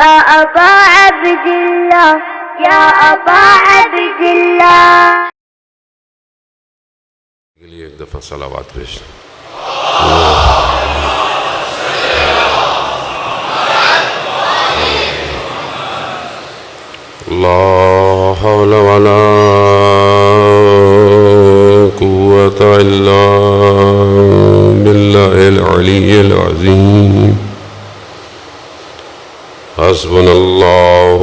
يا أبا عبد الله يا أبا عبد الله. ایک دفعہ صلوات پیش. لا حول ولا قوة إلا بالله العلي العظيم. حسبنا الله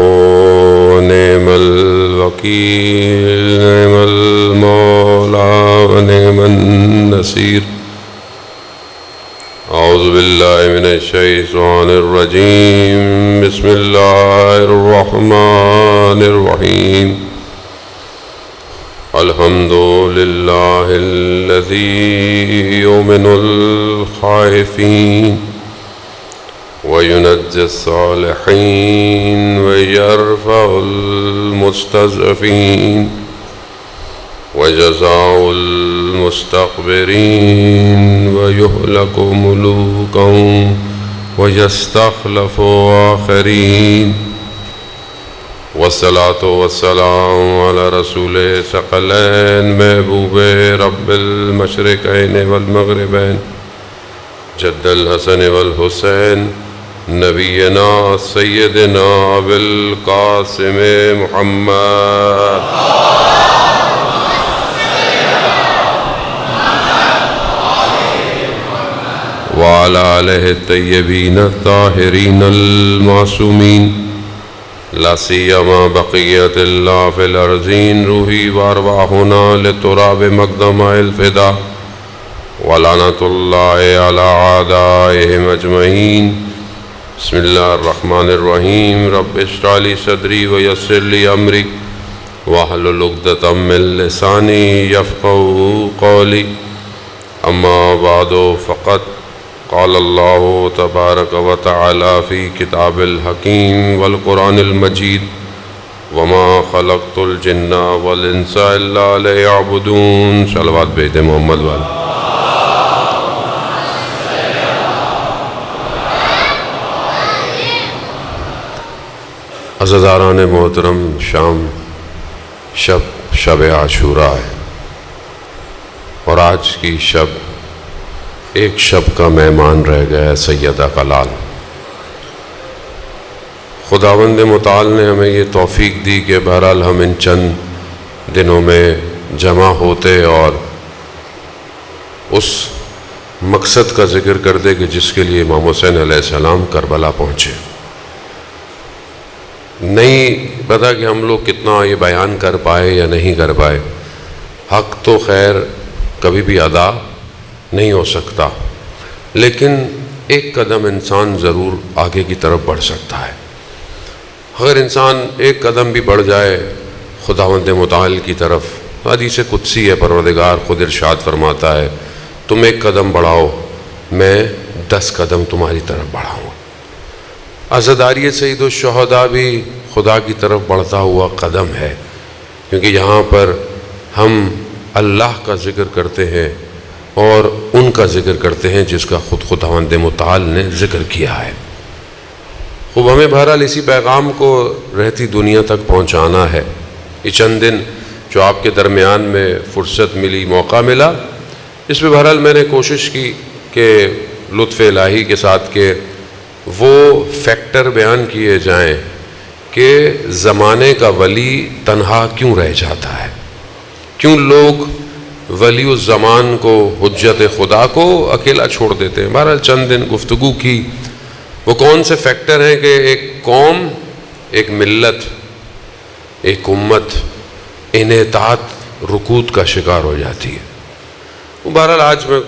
ونعم الوكيل نعم المولى ونعم النصير. أعوذ بالله من الشيطان الرجيم. بسم الله الرحمن الرحيم. الحمد لله الذي يؤمن الخائفين وينجي الصالحين ويرفع المستضعفين وجزاء المستكبرين ويهلك ملوكا ويستخلف آخرين. والصلاة والسلام على رسول ثقلين محبوب رب المشرقين والمغربين جد الحسن والحسين نبينا سيدنا أبي القاسم محمد وعلى آله الطيبين الطاهرين المعصومين لا سيما بقية الله في الأرضين. روحي وأرواحنا لتراب مقدم الفداء ولعنة الله على أعدائهم أجمعين. بسم الله الرحمن الرحيم. رب اشرح لي صدري ويسر لي أمري واحلل عقدة من لساني يفقهوا قولي. أما بعد فقد قال الله تبارك وتعالى في كتاب الحكيم والقرآن المجيد وما خلقت الجن والإنس إلا ليعبدون. صلوات بیت محمد والے. عزیزان محترم، شب عاشوراء ہے اور آج کی شب ایک شب کا مہمان رہ گیا سیدہ کا لال. خداوند متعال نے ہمیں یہ توفیق دی کہ بہرحال ہم ان چند دنوں میں جمع ہوتے اور اس مقصد کا ذکر کرتے کہ جس کے لیے امام حسین علیہ السلام کربلا پہنچے. نہیں پتا کہ ہم لوگ کتنا یہ بیان کر پائے یا نہیں کر پائے. حق تو خیر کبھی بھی ادا نہیں ہو سکتا، لیکن ایک قدم انسان ضرور آگے کی طرف بڑھ سکتا ہے. اگر انسان ایک قدم بھی بڑھ جائے خداوند متعال کی طرف، حدیث قدسی ہے، پروردگار خود ارشاد فرماتا ہے تم ایک قدم بڑھاؤ میں 10 قدم تمہاری طرف بڑھاؤں. عزاداری سید الشہداء بھی خدا کی طرف بڑھتا ہوا قدم ہے، کیونکہ یہاں پر ہم اللہ کا ذکر کرتے ہیں اور ان کا ذکر کرتے ہیں جس کا خود خداوند متعال نے ذکر کیا ہے. خوب ہمیں بہرحال اسی پیغام کو رہتی دنیا تک پہنچانا ہے. یہ چند دن جو آپ کے درمیان میں فرصت ملی، موقع ملا، اس میں بہرحال میں نے کوشش کی کہ لطف الہی کے ساتھ کہ وہ فیکٹر بیان کیے جائیں کہ زمانے کا ولی تنہا کیوں رہ جاتا ہے، کیوں لوگ ولی الزمان کو، حجت خدا کو اکیلا چھوڑ دیتے ہیں. بہرحال چند دن گفتگو کی وہ کون سے فیکٹر ہیں کہ ایک قوم، ایک ملت، ایک امت انحطاط، رکود کا شکار ہو جاتی ہے. بہرحال آج میں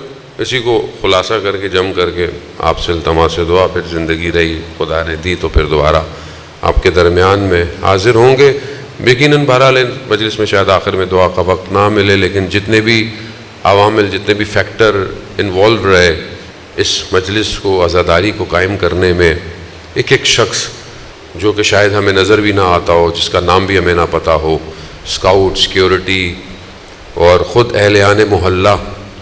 اسی کو خلاصہ کر کے جم کر کے آپ سے التماس دعا، پھر زندگی رہی خدا نے دی تو پھر دوبارہ آپ کے درمیان میں حاضر ہوں گے. یقیناً بہرحال مجلس میں شاید آخر میں دعا کا وقت نہ ملے، لیکن جتنے بھی عوامل، جتنے بھی فیکٹر انوالو رہے اس مجلس کو، عزاداری کو قائم کرنے میں، ایک ایک شخص جو کہ شاید ہمیں نظر بھی نہ آتا ہو، جس کا نام بھی ہمیں نہ پتہ ہو، اسکاؤٹ، سیکیورٹی اور خود اہلیان محلہ،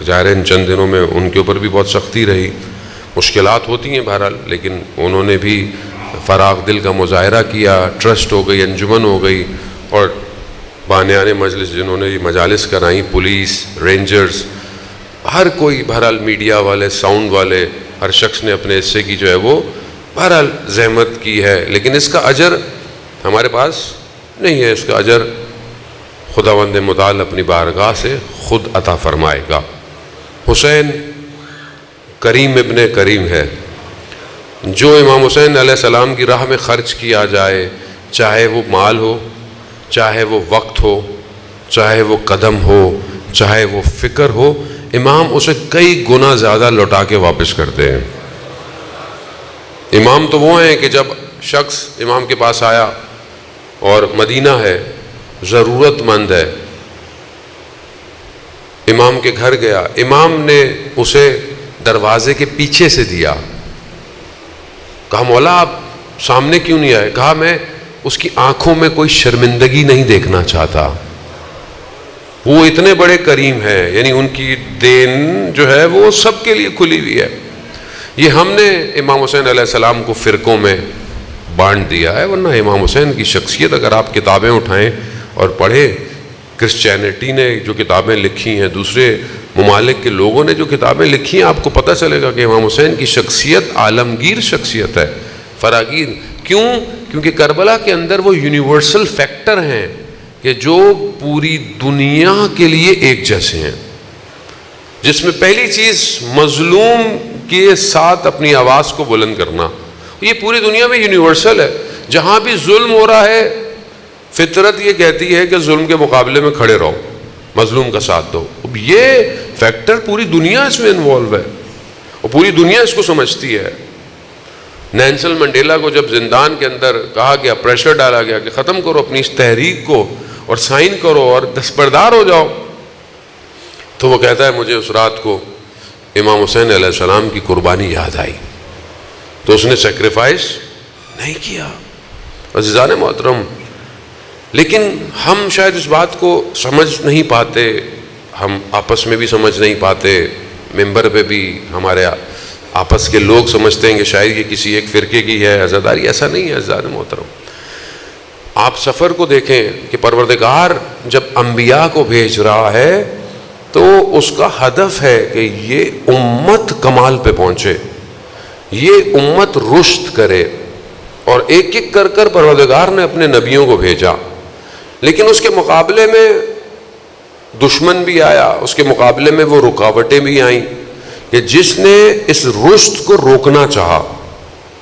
ظاہر ان چند دنوں میں ان کے اوپر بھی بہت سختی رہی، مشکلات ہوتی ہیں بہرحال، لیکن انہوں نے بھی فراغ دل کا مظاہرہ کیا، ٹرسٹ ہو گئی، انجمن ہو گئی، اور بانیان مجلس جنہوں نے یہ مجالس کرائیں، پولیس، رینجرز، ہر کوئی، بہرحال میڈیا والے، ساؤنڈ والے، ہر شخص نے اپنے حصے کی جو ہے وہ بہرحال زحمت کی ہے، لیکن اس کا اجر ہمارے پاس نہیں ہے. اس کا اجر خداوند متعال اپنی بارگاہ سے خود عطا فرمائے گا. حسین کریم ابن کریم ہے. جو امام حسین علیہ السلام کی راہ میں خرچ کیا جائے، چاہے وہ مال ہو، چاہے وہ وقت ہو، چاہے وہ قدم ہو، چاہے وہ فکر ہو، امام اسے کئی گنا زیادہ لوٹا کے واپس کرتے ہیں. امام تو وہ ہیں کہ جب شخص امام کے پاس آیا اور مدینہ ہے، ضرورت مند ہے، امام کے گھر گیا، امام نے اسے دروازے کے پیچھے سے دیا. کہا مولا آپ سامنے کیوں نہیں آئے؟ کہا میں اس کی آنکھوں میں کوئی شرمندگی نہیں دیکھنا چاہتا. وہ اتنے بڑے کریم ہیں، یعنی ان کی دین جو ہے وہ سب کے لیے کھلی ہوئی ہے. یہ ہم نے امام حسین علیہ السلام کو فرقوں میں بانٹ دیا ہے، ورنہ امام حسین کی شخصیت اگر آپ کتابیں اٹھائیں اور پڑھیں، کرسچینٹی نے جو کتابیں لکھی ہیں، دوسرے ممالک کے لوگوں نے جو کتابیں لکھی ہیں، آپ کو پتہ چلے گا کہ امام حسین کی شخصیت عالمگیر شخصیت ہے، فراگیر. کیوں؟ کیونکہ کربلا کے اندر وہ یونیورسل فیکٹر ہیں کہ جو پوری دنیا کے لیے ایک جیسے ہیں، جس میں پہلی چیز مظلوم کے ساتھ اپنی آواز کو بلند کرنا. یہ پوری دنیا میں یونیورسل ہے. جہاں بھی ظلم ہو رہا ہے، فطرت یہ کہتی ہے کہ ظلم کے مقابلے میں کھڑے رہو، مظلوم کا ساتھ دو. اب یہ فیکٹر پوری دنیا اس میں انوالو ہے اور پوری دنیا اس کو سمجھتی ہے. نیلسن منڈیلا کو جب زندان کے اندر کہا گیا، پریشر ڈالا گیا کہ ختم کرو اپنی اس تحریک کو اور سائن کرو اور دستبردار ہو جاؤ، تو وہ کہتا ہے مجھے اس رات کو امام حسین علیہ السلام کی قربانی یاد آئی، تو اس نے سیکریفائس نہیں کیا. عزیزان محترم، لیکن ہم شاید اس بات کو سمجھ نہیں پاتے، ہم آپس میں بھی سمجھ نہیں پاتے، ممبر پہ بھی ہمارے آپس کے لوگ سمجھتے ہیں کہ شاید یہ کسی ایک فرقے کی ہے عزاداری. ایسا نہیں ہے عزیزان محترم. آپ سفر کو دیکھیں کہ پروردگار جب انبیاء کو بھیج رہا ہے تو اس کا ہدف ہے کہ یہ امت کمال پہ پہنچے، یہ امت رشد کرے، اور ایک ایک کر کر پروردگار نے اپنے نبیوں کو بھیجا. لیکن اس کے مقابلے میں دشمن بھی آیا، اس کے مقابلے میں وہ رکاوٹیں بھی آئیں کہ جس نے اس رشد کو روکنا چاہا،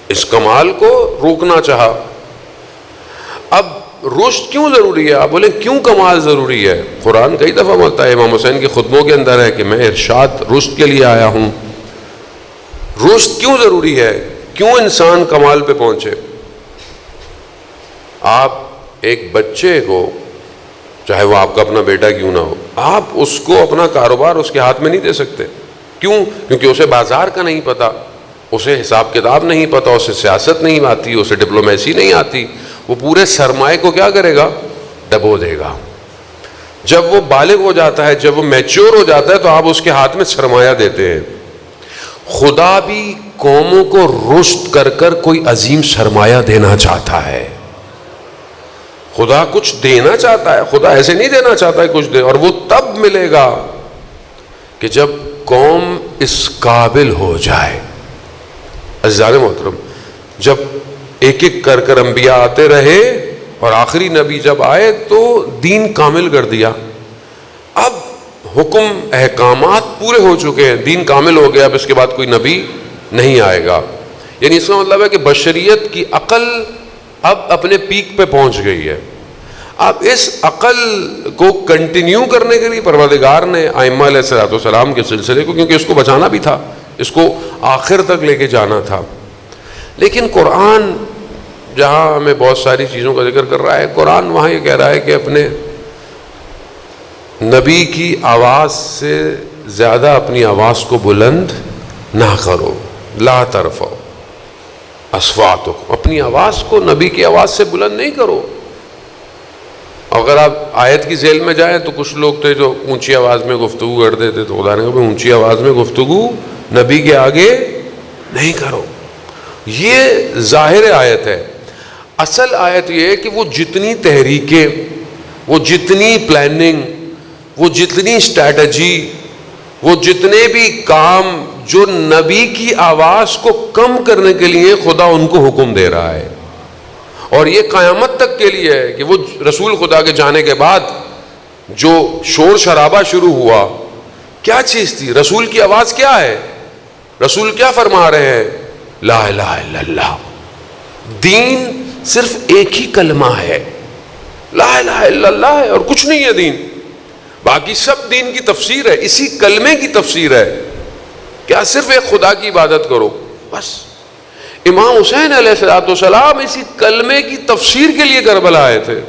اس کمال کو روکنا چاہا. اب رشد کیوں ضروری ہے؟ آپ بولیں کیوں کمال ضروری ہے؟ قرآن کئی دفعہ بولتا ہے، امام حسین کے خطبوں کے اندر ہے کہ میں ارشاد رشد کے لیے آیا ہوں. رشد کیوں ضروری ہے؟ کیوں انسان کمال پہ پہنچے؟ آپ ایک بچے کو، چاہے وہ آپ کا اپنا بیٹا کیوں نہ ہو، آپ اس کو اپنا کاروبار اس کے ہاتھ میں نہیں دے سکتے. کیوں؟ کیونکہ اسے بازار کا نہیں پتا، اسے حساب کتاب نہیں پتا، اسے سیاست نہیں آتی، اسے ڈپلومیسی نہیں آتی. وہ پورے سرمائے کو کیا کرے گا؟ ڈبو دے گا. جب وہ بالغ ہو جاتا ہے، جب وہ میچور ہو جاتا ہے، تو آپ اس کے ہاتھ میں سرمایہ دیتے ہیں. خدا بھی قوموں کو رشد کر کر کوئی عظیم سرمایہ دینا چاہتا ہے. خدا کچھ دینا چاہتا ہے، خدا ایسے نہیں دینا چاہتا ہے کچھ دے، اور وہ تب ملے گا کہ جب قوم اس قابل ہو جائے. عزیزان محترم، جب ایک ایک کر کر انبیاء آتے رہے اور آخری نبی جب آئے تو دین کامل کر دیا. اب حکم احکامات پورے ہو چکے ہیں، دین کامل ہو گیا، اب اس کے بعد کوئی نبی نہیں آئے گا. یعنی اس کا مطلب ہے کہ بشریت کی عقل اب اپنے پیک پہ پہنچ گئی ہے. اب اس عقل کو کنٹینیو کرنے کے لیے پروردگار نے ائمہ علیہ السلام کے سلسلے کو، کیونکہ اس کو بچانا بھی تھا، اس کو آخر تک لے کے جانا تھا. لیکن قرآن جہاں ہمیں بہت ساری چیزوں کا ذکر کر رہا ہے، قرآن وہاں یہ کہہ رہا ہے کہ اپنے نبی کی آواز سے زیادہ اپنی آواز کو بلند نہ کرو. لا ترفعوا اصواتکم، اپنی آواز کو نبی کی آواز سے بلند نہیں کرو. اگر آپ آیت کی ذیل میں جائیں تو کچھ لوگ تھے جو اونچی آواز میں گفتگو کرتے تھے، تو خدا نے کہا اونچی آواز میں گفتگو نبی کے آگے نہیں کرو. یہ ظاہر آیت ہے. اصل آیت یہ ہے کہ وہ جتنی تحریکیں، وہ جتنی پلاننگ، وہ جتنی اسٹریٹجی، وہ جتنے بھی کام جو نبی کی آواز کو کم کرنے کے لیے خدا ان کو حکم دے رہا ہے، اور یہ قیامت تک کے لیے ہے کہ وہ رسول خدا کے جانے کے بعد جو شور شرابہ شروع ہوا، کیا چیز تھی؟ رسول کی آواز کیا ہے؟ رسول کیا فرما رہے ہیں؟ لا الہ الا اللہ. دین صرف ایک ہی کلمہ ہے، لا الہ الا اللہ ہے، اور کچھ نہیں ہے دین. باقی سب دین کی تفسیر ہے، اسی کلمے کی تفسیر ہے. کیا صرف ایک خدا کی عبادت کرو بس. امام حسین علیہ السلام اسی کلمے کی تفسیر کے لیے کربلا آئے تھے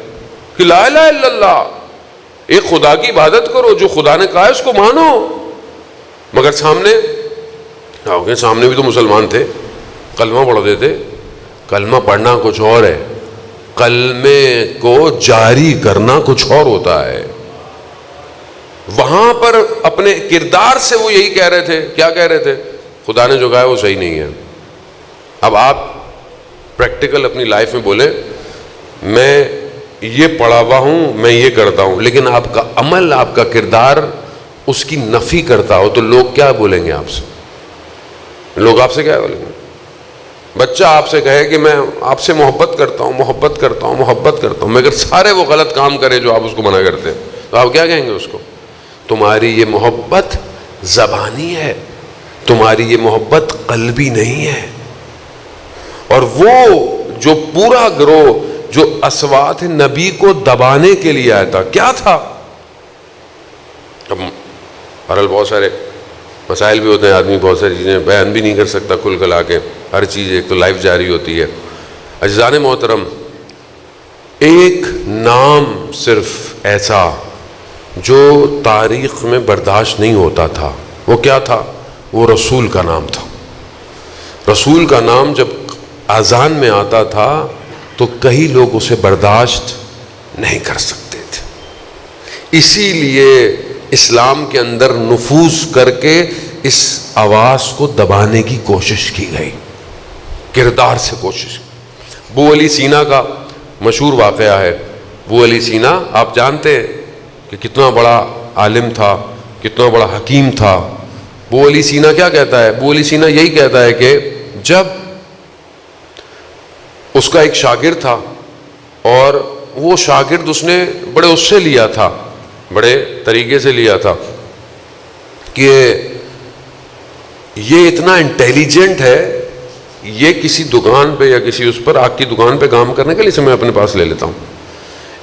کہ لا الہ الا اللہ، ایک خدا کی عبادت کرو، جو خدا نے کہا ہے اس کو مانو. مگر سامنے بھی تو مسلمان تھے، کلمہ پڑھتے تھے. کلمہ پڑھنا کچھ اور ہے، کلمے کو جاری کرنا کچھ اور ہوتا ہے. وہاں پر اپنے کردار سے وہ یہی کہہ رہے تھے. کیا کہہ رہے تھے؟ خدا نے جو کہا ہے وہ صحیح نہیں ہے. اب آپ پریکٹیکل اپنی لائف میں بولیں، میں یہ پڑھا ہوا ہوں، میں یہ کرتا ہوں، لیکن آپ کا عمل، آپ کا کردار اس کی نفی کرتا ہو تو لوگ کیا بولیں گے آپ سے؟ لوگ آپ سے کیا بولیں گے؟ بچہ آپ سے کہے کہ میں آپ سے محبت کرتا ہوں، محبت کرتا ہوں، محبت کرتا ہوں، مگر سارے وہ غلط کام کرے جو آپ اس کو منع کرتے ہیں، تو آپ کیا کہیں گے اس کو؟ تمہاری یہ محبت زبانی ہے، تمہاری یہ محبت قلبی نہیں ہے. اور وہ جو پورا گروہ جو اصوات نبی کو دبانے کے لیے آیا تھا، کیا تھا؟ اب بہرحال بہت سارے مسائل بھی ہوتے ہیں، آدمی بہت ساری چیزیں بیان بھی نہیں کر سکتا کھل کھلا کے ہر چیز. ایک تو لائف جاری ہوتی ہے. عزیزان محترم، ایک نام صرف ایسا جو تاریخ میں برداشت نہیں ہوتا تھا، وہ کیا تھا؟ وہ رسول کا نام تھا. رسول کا نام جب اذان میں آتا تھا تو کئی لوگ اسے برداشت نہیں کر سکتے تھے. اسی لیے اسلام کے اندر نفوذ کر کے اس آواز کو دبانے کی کوشش کی گئی، کردار سے کوشش. ابو علی سینا کا مشہور واقعہ ہے. ابو علی سینا آپ جانتے ہیں کہ کتنا بڑا عالم تھا، کتنا بڑا حکیم تھا. ابو علی سینا کیا کہتا ہے؟ ابو علی سینا یہی کہتا ہے کہ جب اس کا ایک شاگرد تھا، اور وہ شاگرد اس نے بڑے اس سے لیا تھا، بڑے طریقے سے لیا تھا کہ یہ اتنا انٹیلیجنٹ ہے، یہ کسی دکان پہ یا کسی اس پر آگ کی دکان پہ کام کرنے کے لیے اسے میں اپنے پاس لے لیتا ہوں.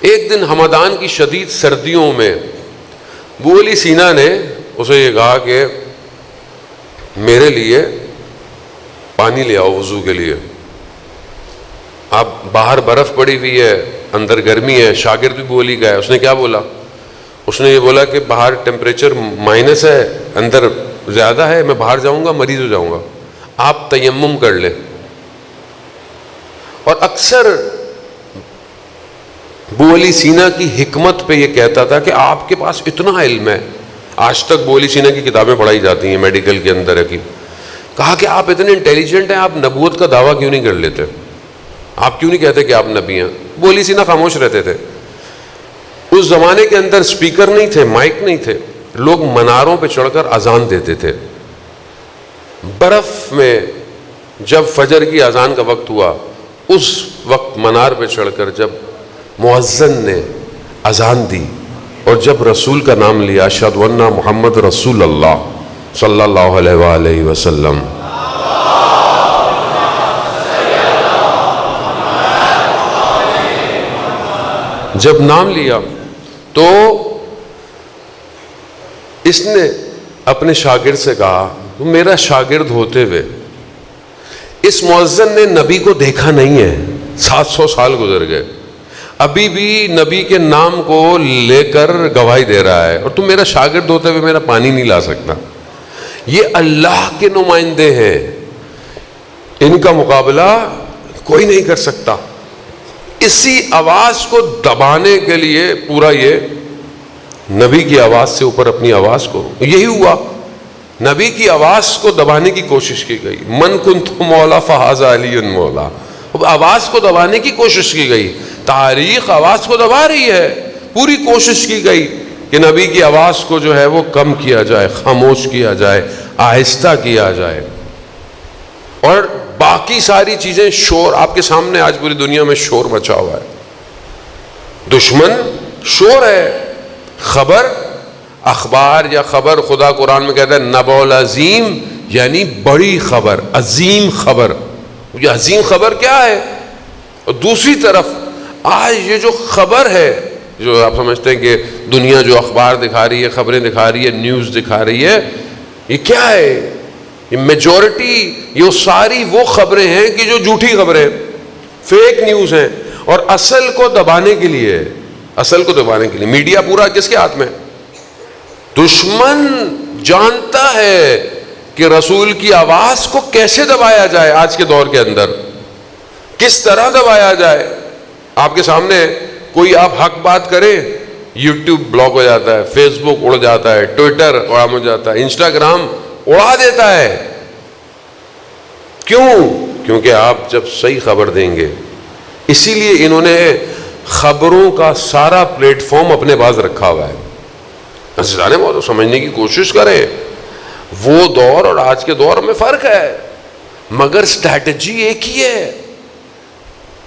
ایک دن ہمدان کی شدید سردیوں میں ابو علی سینا نے اسے یہ کہا کہ میرے لیے پانی لے آؤ وضو کے لیے. اب باہر برف پڑی ہوئی ہے، اندر گرمی ہے، شاگرد بھی ابو علی کا ہے. اس نے کیا بولا؟ اس نے یہ بولا کہ باہر ٹیمپریچر مائنس ہے، اندر زیادہ ہے، میں باہر جاؤں گا مریض ہو جاؤں گا، آپ تیمم کر لیں. اور اکثر ابو علی سینا کی حکمت پہ یہ کہتا تھا کہ آپ کے پاس اتنا علم ہے. آج تک ابو علی سینا کی کتابیں پڑھائی جاتی ہیں میڈیکل کے اندر کی. کہا کہ آپ اتنے انٹیلیجنٹ ہیں، آپ نبوت کا دعویٰ کیوں نہیں کر لیتے؟ آپ کیوں نہیں کہتے کہ آپ نبی ہیں؟ ابو علی سینا خاموش رہتے تھے. اس زمانے کے اندر سپیکر نہیں تھے، مائک نہیں تھے، لوگ مناروں پہ چڑھ کر اذان دیتے تھے. برف میں جب فجر کی اذان کا وقت ہوا، اس وقت منار پہ چڑھ کر جب مؤذن نے اذان دی اور جب رسول کا نام لیا، اشہد ان محمد رسول اللہ صلی اللہ علیہ وآلہ وسلم، جب نام لیا تو اس نے اپنے شاگرد سے کہا، میرا شاگرد ہوتے ہوئے اس مؤذن نے نبی کو دیکھا نہیں ہے، 700 سال گزر گئے، ابھی بھی نبی کے نام کو لے کر گواہی دے رہا ہے، اور تم میرا شاگرد ہوتے ہوئے میرا پانی نہیں لا سکتا. یہ اللہ کے نمائندے ہیں، ان کا مقابلہ کوئی نہیں کر سکتا. اسی آواز کو دبانے کے لیے پورا یہ نبی کی آواز سے اوپر اپنی آواز کو، یہی ہوا. نبی کی آواز کو دبانے کی کوشش کی گئی. من کنت مولا فہذا علی مولا. آواز کو دبانے کی کوشش کی گئی. تاریخ آواز کو دبا رہی ہے. پوری کوشش کی گئی کہ نبی کی آواز کو جو ہے وہ کم کیا جائے, خاموش کیا جائے, آہستہ کیا جائے. اور باقی ساری چیزیں, شور آپ کے سامنے آج پوری دنیا میں شور مچا ہوا ہے. دشمن شور ہے. خبر, اخبار یا خبر, خدا قرآن میں کہتا ہے نبأ العظیم, یعنی بڑی خبر, عظیم خبر. یہ عظیم خبر کیا ہے؟ اور دوسری طرف آج یہ جو خبر ہے, جو آپ سمجھتے ہیں کہ دنیا جو اخبار دکھا رہی ہے, خبریں دکھا رہی ہے, نیوز دکھا رہی ہے, یہ کیا ہے؟ یہ میجورٹی, یہ ساری وہ خبریں ہیں کہ جو جھوٹی خبریں, فیک نیوز ہیں, اور اصل کو دبانے کے لیے, اصل کو دبانے کے لیے میڈیا پورا کس کے ہاتھ میں؟ دشمن جانتا ہے کہ رسول کی آواز کو کیسے دبایا جائے. آج کے دور کے اندر کس طرح دبایا جائے. آپ کے سامنے کوئی آپ حق بات کرے, یوٹیوب بلاک ہو جاتا ہے, فیس بک اڑ جاتا ہے, ٹویٹر اڑا ہو جاتا ہے, انسٹاگرام اڑا دیتا ہے. کیوں؟ کیونکہ آپ جب صحیح خبر دیں گے. اسی لیے انہوں نے خبروں کا سارا پلیٹ فارم اپنے پاس رکھا ہوا ہے. عزیزان مولانا سمجھنے کی کوشش کریں. وہ دور اور آج کے دور میں فرق ہے, مگر اسٹریٹجی ایک ہی ہے,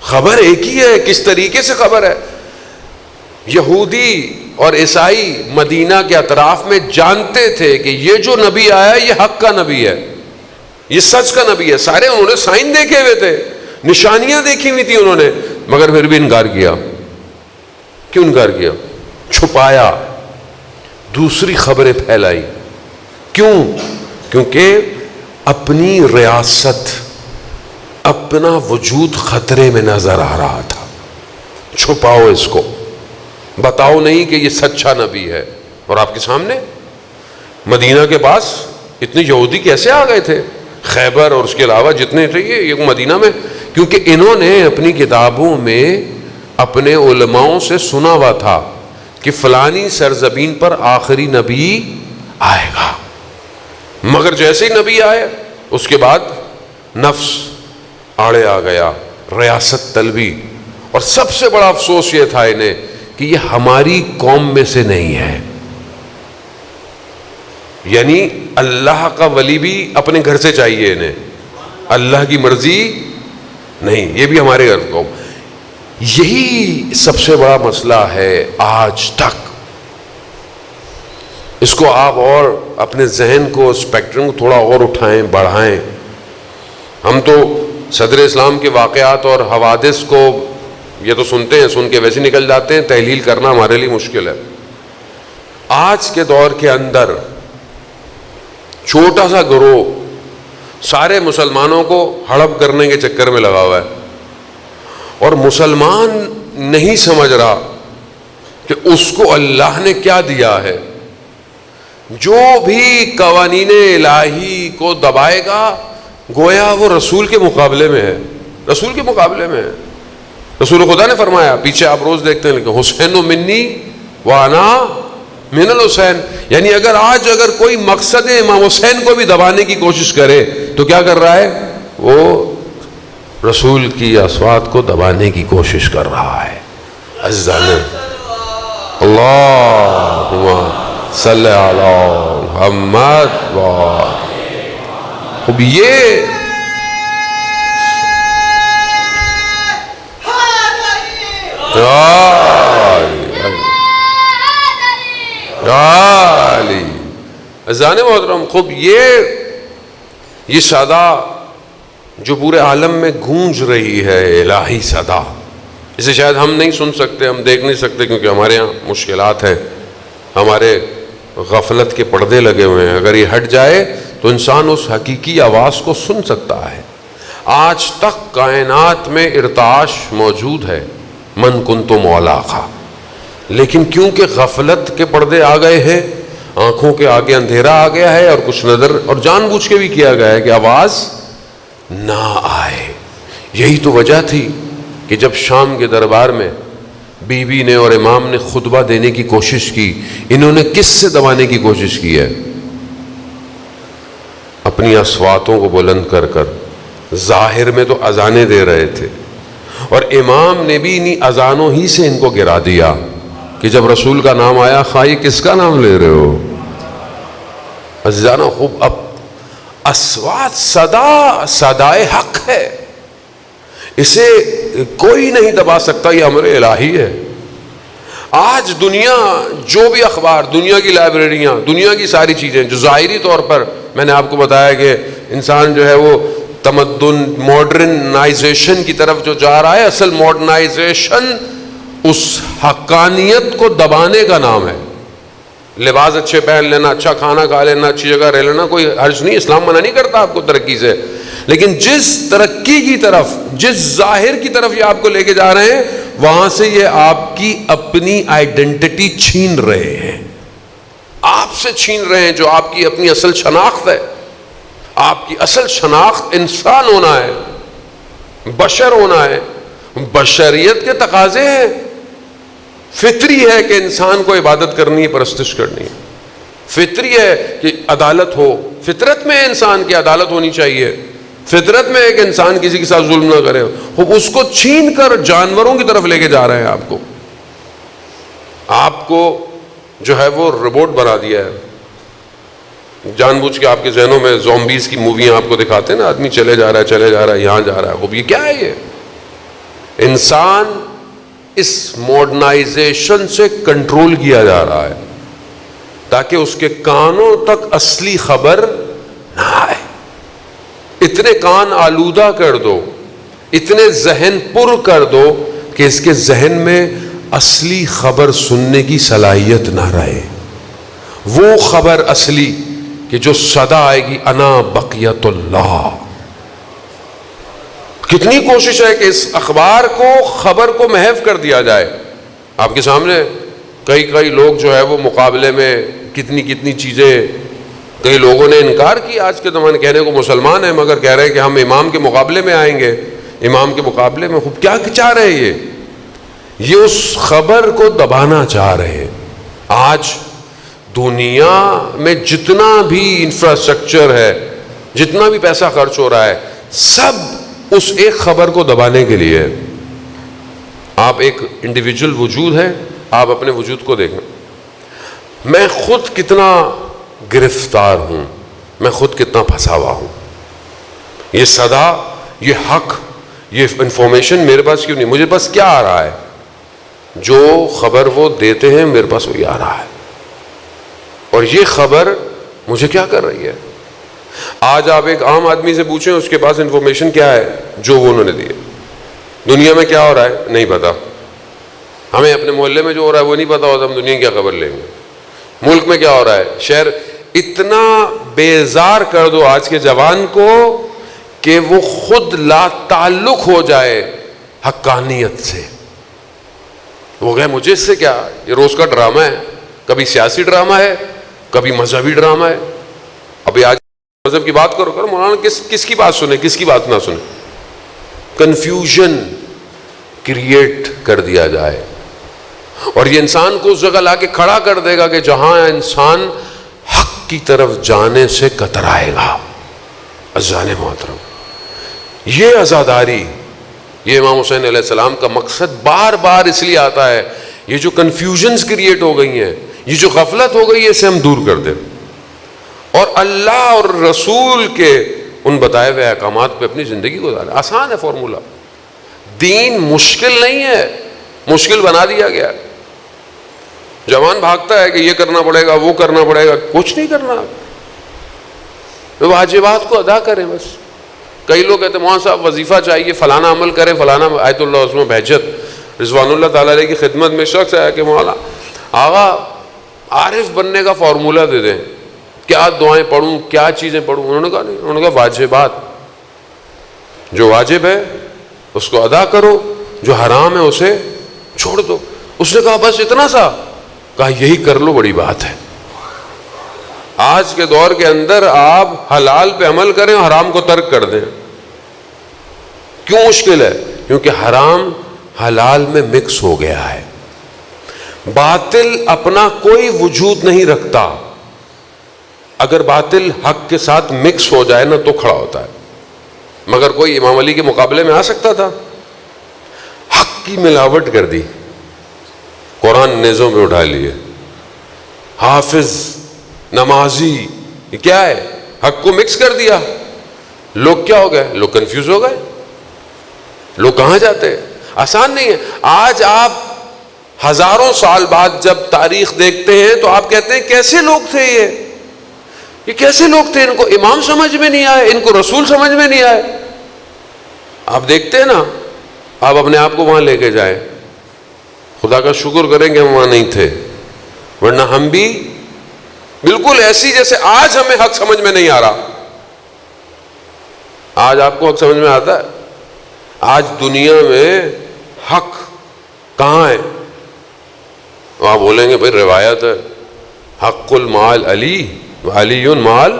خبر ایک ہی ہے. کس طریقے سے خبر ہے؟ یہودی اور عیسائی مدینہ کے اطراف میں جانتے تھے کہ یہ جو نبی آیا یہ حق کا نبی ہے, یہ سچ کا نبی ہے. سارے انہوں نے سائن دیکھے ہوئے تھے, نشانیاں دیکھی ہوئی تھی انہوں نے, مگر پھر بھی انکار کیا. کیوں انکار کیا؟ چھپایا, دوسری خبریں پھیلائی. کیوں؟ کیونکہ اپنی ریاست, اپنا وجود خطرے میں نظر آ رہا تھا. چھپاؤ اس کو, بتاؤ نہیں کہ یہ سچا نبی ہے. اور آپ کے سامنے مدینہ کے پاس اتنے یہودی کیسے آ گئے تھے؟ خیبر اور اس کے علاوہ جتنے تھے یہ مدینہ میں, کیونکہ انہوں نے اپنی کتابوں میں اپنے علماؤں سے سنا ہوا تھا کہ فلانی سرزمین پر آخری نبی آئے گا. مگر جیسے ہی نبی آئے اس کے بعد نفس آڑے آ گیا, ریاست طلبی. اور سب سے بڑا افسوس یہ تھا انہیں کہ یہ ہماری قوم میں سے نہیں ہے. یعنی اللہ کا ولی بھی اپنے گھر سے چاہیے انہیں, اللہ کی مرضی نہیں, یہ بھی ہمارے گھر قوم. یہی سب سے بڑا مسئلہ ہے آج تک. اس کو آپ اور اپنے ذہن کو, اسپیکٹرم کو تھوڑا اور اٹھائیں, بڑھائیں. ہم تو صدر اسلام کے واقعات اور حوادث کو یہ تو سنتے ہیں, سن کے ویسے نکل جاتے ہیں, تحلیل کرنا ہمارے لیے مشکل ہے. آج کے دور کے اندر چھوٹا سا گروہ سارے مسلمانوں کو ہڑپ کرنے کے چکر میں لگا ہوا ہے, اور مسلمان نہیں سمجھ رہا کہ اس کو اللہ نے کیا دیا ہے. جو بھی قوانین الہی کو دبائے گا گویا وہ رسول کے مقابلے میں ہے, رسول کے مقابلے میں ہے. رسول خدا نے فرمایا, پیچھے آپ روز دیکھتے ہیں لیکن حسین و منی وانا من الحسین, یعنی اگر کوئی مقصد امام حسین کو بھی دبانے کی کوشش کرے تو کیا کر رہا ہے؟ وہ رسول کی اصوات کو دبانے کی کوشش کر رہا ہے. عزیزان اللہم صلی علی محمد. اب یہ عزیزان محترم, خوب یہ صدا جو پورے عالم میں گونج رہی ہے, الہی صدا, اسے شاید ہم نہیں سن سکتے, ہم دیکھ نہیں سکتے کیونکہ ہمارے ہاں مشکلات ہیں, ہمارے غفلت کے پردے لگے ہوئے ہیں. اگر یہ ہٹ جائے تو انسان اس حقیقی آواز کو سن سکتا ہے. آج تک کائنات میں ارتعاش موجود ہے, من کنت مولاقا, لیکن کیونکہ غفلت کے پردے آ گئے ہیں, آنکھوں کے آگے اندھیرا آ گیا ہے, اور کچھ نظر اور جان بوجھ کے بھی کیا گیا ہے کہ آواز نہ آئے. یہی تو وجہ تھی کہ جب شام کے دربار میں بی بی نے اور امام نے خطبہ دینے کی کوشش کی, انہوں نے کس سے دبانے کی کوشش کی ہے؟ اپنی اصواتوں کو بلند کر کر ظاہر میں تو اذانیں دے رہے تھے، اور امام نے بھی انہی اذانوں ہی سے ان کو گرا دیا کہ جب رسول کا نام آیا، خواہ کس کا نام لے رہے ہو؟ عزیزانہ خوب، اب اصوات صدائے حق ہے، اسے کوئی نہیں دبا سکتا، یہ امر الہی ہے۔ آج دنیا جو بھی اخبار، دنیا کی لائبریریاں، دنیا کی ساری چیزیں جو ظاہری طور پر میں نے آپ کو بتایا کہ انسان جو ہے وہ تمدن ماڈرنائزیشن کی طرف جو جا رہا ہے، اصل ماڈرنائزیشن اس حقانیت کو دبانے کا نام ہے۔ لباس اچھے پہن لینا، اچھا کھانا کھا لینا، اچھی جگہ رہ لینا کوئی حرج نہیں، اسلام منع نہیں کرتا آپ کو ترقی سے، لیکن جس ترقی کی طرف، جس ظاہر کی طرف یہ آپ کو لے کے جا رہے ہیں، وہاں سے یہ آپ کی اپنی آئیڈینٹی چھین رہے ہیں، آپ سے چھین رہے ہیں جو آپ کی اپنی اصل شناخت ہے۔ آپ کی اصل شناخت انسان ہونا ہے، بشر ہونا ہے، بشریت کے تقاضے ہیں، فطری ہے کہ انسان کو عبادت کرنی ہے، پرستش کرنی ہے، فطری ہے کہ عدالت ہو، فطرت میں انسان کی عدالت ہونی چاہیے، فطرت میں ہے کہ انسان کسی کے ساتھ ظلم نہ کرے، اس کو چھین کر جانوروں کی طرف لے کے جا رہے ہیں۔ آپ کو جو ہے وہ روبوٹ بنا دیا ہے، جان بوجھ کے آپ کے ذہنوں میں زومبیز کی موویاں آپ کو دکھاتے ہیں نا، آدمی چلے جا رہا ہے یہاں جا رہا ہے، اب یہ کیا ہے؟ یہ انسان اس ماڈرنائزیشن سے کنٹرول کیا جا رہا ہے تاکہ اس کے کانوں تک اصلی خبر نہ آئے۔ اتنے کان آلودہ کر دو، اتنے ذہن پر کر دو کہ اس کے ذہن میں اصلی خبر سننے کی صلاحیت نہ رہے، وہ خبر اصلی کہ جو صدا آئے گی، انا بقیت اللہ۔ کتنی کوشش ہے کہ اس اخبار کو، خبر کو محو کر دیا جائے۔ آپ کے سامنے کئی لوگ جو ہے وہ مقابلے میں کتنی چیزیں، کئی لوگوں نے انکار کی آج کے زمانے، کہنے کو مسلمان ہیں مگر کہہ رہے ہیں کہ ہم امام کے مقابلے میں آئیں گے، امام کے مقابلے میں۔ خوب کیا چاہ رہے ہیں یہ اس خبر کو دبانا چاہ رہے ہیں۔ آج دنیا میں جتنا بھی انفراسٹرکچر ہے، جتنا بھی پیسہ خرچ ہو رہا ہے، سب اس ایک خبر کو دبانے کے لیے۔ آپ ایک انڈیویجول وجود ہے، آپ اپنے وجود کو دیکھیں، میں خود کتنا گرفتار ہوں، میں خود کتنا پھنسا ہوا ہوں، یہ صدا، یہ حق، یہ انفارمیشن میرے پاس کیوں نہیں؟ مجھے بس کیا آ رہا ہے؟ جو خبر وہ دیتے ہیں میرے پاس وہی آ رہا ہے، اور یہ خبر مجھے کیا کر رہی ہے؟ آج آپ ایک عام آدمی سے پوچھیں اس کے پاس انفارمیشن کیا ہے جو وہ انہوں نے دی ہے۔ دنیا میں کیا ہو رہا ہے نہیں پتا، ہمیں اپنے محلے میں جو ہو رہا ہے وہ نہیں پتا ہوتا، ہم دنیا کی کیا خبر لیں گے؟ ملک میں کیا ہو رہا ہے، شہر، اتنا بیزار کر دو آج کے جوان کو کہ وہ خود لا تعلق ہو جائے حقانیت سے۔ وہ کہے مجھے اس سے کیا، یہ روز کا ڈرامہ ہے، کبھی سیاسی ڈرامہ ہے، کبھی مذہبی ڈرامہ ہے۔ ابھی آج مذہب کی بات کرو مولانا کس کی بات سنیں، کس کی بات نہ سنیں؟ کنفیوژن کریٹ کر دیا جائے، اور یہ انسان کو اس جگہ لا کے کھڑا کر دے گا کہ جہاں انسان حق کی طرف جانے سے کترائے گا۔ عزیزان محترم، یہ عزاداری، یہ امام حسین علیہ السلام کا مقصد بار بار اس لیے آتا ہے، یہ جو کنفیوژنز کریٹ ہو گئی ہیں، یہ جو غفلت ہو گئی ہے، اسے ہم دور کر دیں اور اللہ اور رسول کے ان بتائے ہوئے احکامات پہ اپنی زندگی گزاریں۔ آسان ہے فارمولہ، دین مشکل نہیں ہے، مشکل بنا دیا گیا۔ جوان بھاگتا ہے کہ یہ کرنا پڑے گا، وہ کرنا پڑے گا، کچھ نہیں کرنا، واجبات کو ادا کریں بس۔ کئی لوگ کہتے ہیں مولانا صاحب وظیفہ چاہیے، فلانا عمل کریں، فلانا آیت اللہ عظمہ بہجت رضوان اللہ تعالیٰ علیہ کی خدمت میں شخص آیا کہ مولانا آغا عارف بننے کا فارمولہ دے دیں، کیا دعائیں پڑھوں، کیا چیزیں پڑھوں؟ انہوں نے کہا نہیں، انہوں نے کہا واجبات، جو واجب ہے اس کو ادا کرو، جو حرام ہے اسے چھوڑ دو۔ اس نے کہا بس اتنا سا؟ کہا یہی کر لو، بڑی بات ہے۔ آج کے دور کے اندر آپ حلال پہ عمل کریں، حرام کو ترک کر دیں۔ کیوں مشکل ہے؟ کیونکہ حرام حلال میں مکس ہو گیا ہے، باطل اپنا کوئی وجود نہیں رکھتا، اگر باطل حق کے ساتھ مکس ہو جائے نا تو کھڑا ہوتا ہے، مگر کوئی امام علی کے مقابلے میں آ سکتا تھا؟ حق کی ملاوٹ کر دی، قرآن نیزوں میں اٹھا لیے، حافظ نمازی، یہ کیا ہے؟ حق کو مکس کر دیا۔ لوگ کیا ہو گئے؟ لوگ کنفیوز ہو گئے، لوگ کہاں جاتے؟ آسان نہیں ہے۔ آج آپ ہزاروں سال بعد جب تاریخ دیکھتے ہیں تو آپ کہتے ہیں کیسے لوگ تھے یہ کیسے لوگ تھے؟ ان کو امام سمجھ میں نہیں آئے، ان کو رسول سمجھ میں نہیں آئے۔ آپ دیکھتے ہیں نا، آپ اپنے آپ کو وہاں لے کے جائیں، خدا کا شکر کریں کہ ہم وہاں نہیں تھے، ورنہ ہم بھی بالکل ایسی جیسے آج ہمیں حق سمجھ میں نہیں آ رہا۔ آج آپ کو حق سمجھ میں آتا ہے؟ آج دنیا میں حق کہاں ہے؟ آپ بولیں گے بھائی روایت ہے، حق المال علی علی مال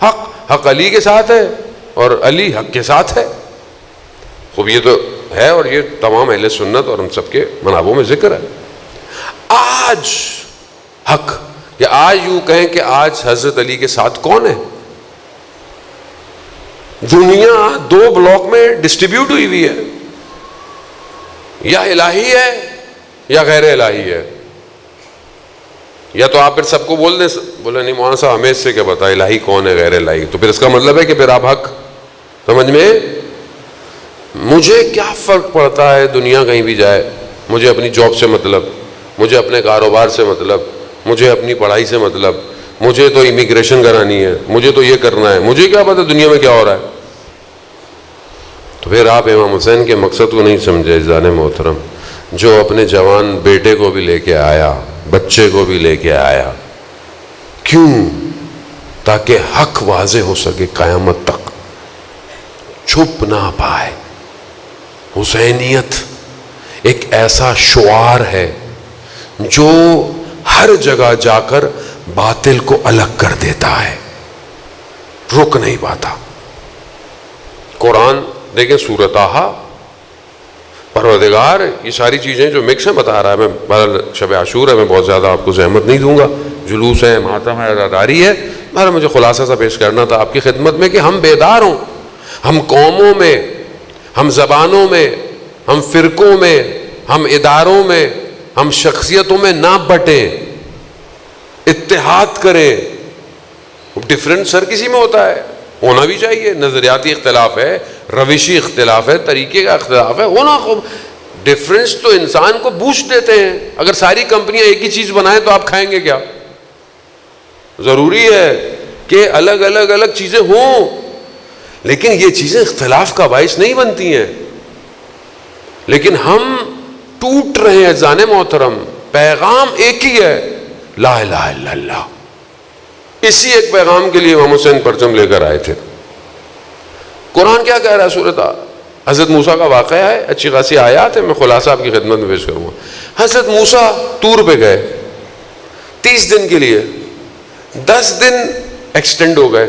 حق، حق علی کے ساتھ ہے اور علی حق کے ساتھ ہے۔ خوب یہ تو ہے، اور یہ تمام اہل سنت اور ہم سب کے منابوں میں ذکر ہے۔ آج حق، یا آج یوں کہیں کہ آج حضرت علی کے ساتھ کون ہے؟ دنیا دو بلاک میں ڈسٹریبیوٹ ہوئی ہوئی ہے، یا الہی ہے یا غیر الہی ہے۔ یا تو آپ پھر سب کو بول دیں، بولے نہیں مولانا صاحب ہمیں اس سے کیا پتا الہی کون ہے غیر الہی، تو پھر اس کا مطلب ہے کہ پھر آپ حق سمجھ میں۔ مجھے کیا فرق پڑتا ہے دنیا کہیں بھی جائے، مجھے اپنی جاب سے مطلب، مجھے اپنے کاروبار سے مطلب، مجھے اپنی پڑھائی سے مطلب، مجھے تو امیگریشن کرانی ہے، مجھے تو یہ کرنا ہے، مجھے کیا پتا دنیا میں کیا ہو رہا ہے۔ تو پھر آپ امام حسین کے مقصد کو نہیں سمجھے عزیزان محترم، جو اپنے جوان بیٹے کو بھی لے کے آیا، بچے کو بھی لے کے آیا، کیوں؟ تاکہ حق واضح ہو سکے قیامت تک، چھپ نہ پائے۔ حسینیت ایک ایسا شعار ہے جو ہر جگہ جا کر باطل کو الگ کر دیتا ہے، رک نہیں پاتا۔ قرآن دیکھیں سورۃ طٰہٰ، پروردگار یہ ساری چیزیں جو مکس ہیں بتا رہا ہے۔ میں بہرحال شب عاشور ہے، میں بہت زیادہ آپ کو زحمت نہیں دوں گا، جلوس ہے، ماتم ہے، عزاداری ہے، بہرحال مجھے خلاصہ سا پیش کرنا تھا آپ کی خدمت میں کہ ہم بیدار ہوں، ہم قوموں میں، ہم زبانوں میں، ہم فرقوں میں، ہم اداروں میں، ہم شخصیتوں میں نہ بٹیں، اتحاد کریں۔ ڈفرینس ہر کسی میں ہوتا ہے، ہونا بھی چاہیے، نظریاتی اختلاف ہے، روشی اختلاف ہے، طریقے کا اختلاف ہے، ہونا خوب۔ ڈفرینس تو انسان کو بوسٹ دیتے ہیں۔ اگر ساری کمپنیاں ایک ہی چیز بنائیں تو آپ کھائیں گے کیا؟ ضروری ہے کہ الگ الگ چیزیں ہوں، لیکن یہ چیزیں اختلاف کا باعث نہیں بنتی ہیں۔ لیکن ہم ٹوٹ رہے ہیں عزیزان محترم، پیغام ایک ہی ہے، لا الہ الا اللہ۔ اسی ایک پیغام کے لیے امام حسین پرچم لے کر آئے تھے۔ قرآن کیا کہہ رہا ہے؟ سورۃ حضرت موسیٰ کا واقعہ ہے، اچھی خاصی آیات ہے، میں خلاصہ آپ کی خدمت میں پیش کروں گا۔ حضرت موسیٰ طور پہ گئے 30 دن کے لیے، 10 دن ایکسٹینڈ ہو گئے،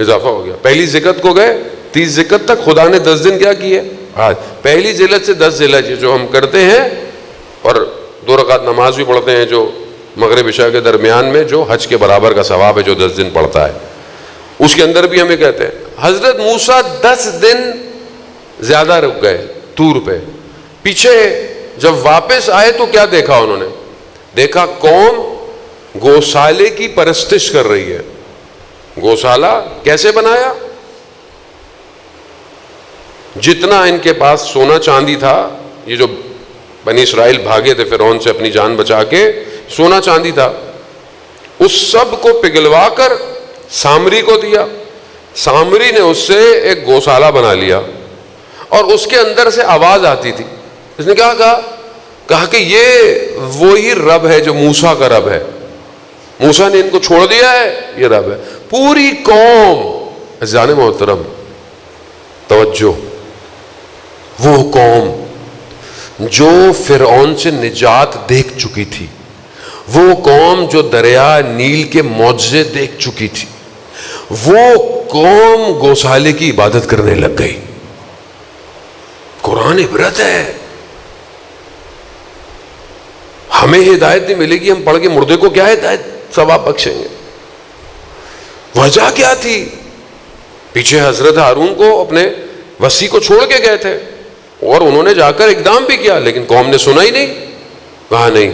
اضافہ ہو گیا۔ پہلی ذکت کو گئے 30 ذکت تک، خدا نے 10 دن کیا کیے؟ آج پہلی ذلت سے 10 ذلت جو ہم کرتے ہیں، اور 2 رکعت نماز بھی پڑھتے ہیں جو مغرب عشاء کے درمیان میں، جو حج کے برابر کا ثواب ہے جو 10 دن پڑھتا ہے، اس کے اندر بھی ہمیں کہتے ہیں۔ حضرت موسیٰ 10 دن زیادہ رک گئے طور پہ۔ پیچھے جب واپس آئے تو کیا دیکھا انہوں نے؟ دیکھا قوم گوسالے کی پرستش کر رہی ہے۔ گوسالہ کیسے بنایا؟ جتنا ان کے پاس سونا چاندی تھا، یہ جو بنی اسرائیل بھاگے تھے فرعون سے اپنی جان بچا کے، سونا چاندی تھا، اس سب کو پگھلوا کر سامری کو دیا۔ سامری نے اس سے ایک گوسالہ بنا لیا، اور اس کے اندر سے آواز آتی تھی۔ اس نے کہا کہ یہ وہی رب ہے جو موسیٰ کا رب ہے، موسیٰ نے ان کو چھوڑ دیا ہے، یہ رب ہے۔ پوری قوم، عزیزان محترم توجہ، وہ قوم جو فرعون سے نجات دیکھ چکی تھی، وہ قوم جو دریا نیل کے معجزے دیکھ چکی تھی، وہ قوم گوسالے کی عبادت کرنے لگ گئی۔ قرآن عبرت ہے، ہمیں ہدایت نہیں ملے گی، ہم پڑھ کے مردے کو کیا ہدایت ثواب بخشیں گے؟ وجہ کیا تھی؟ پیچھے حضرت ہارون کو اپنے وصی کو چھوڑ کے گئے تھے اور انہوں نے جا کر اقدام بھی کیا، لیکن قوم نے سنا ہی نہیں. کہا نہیں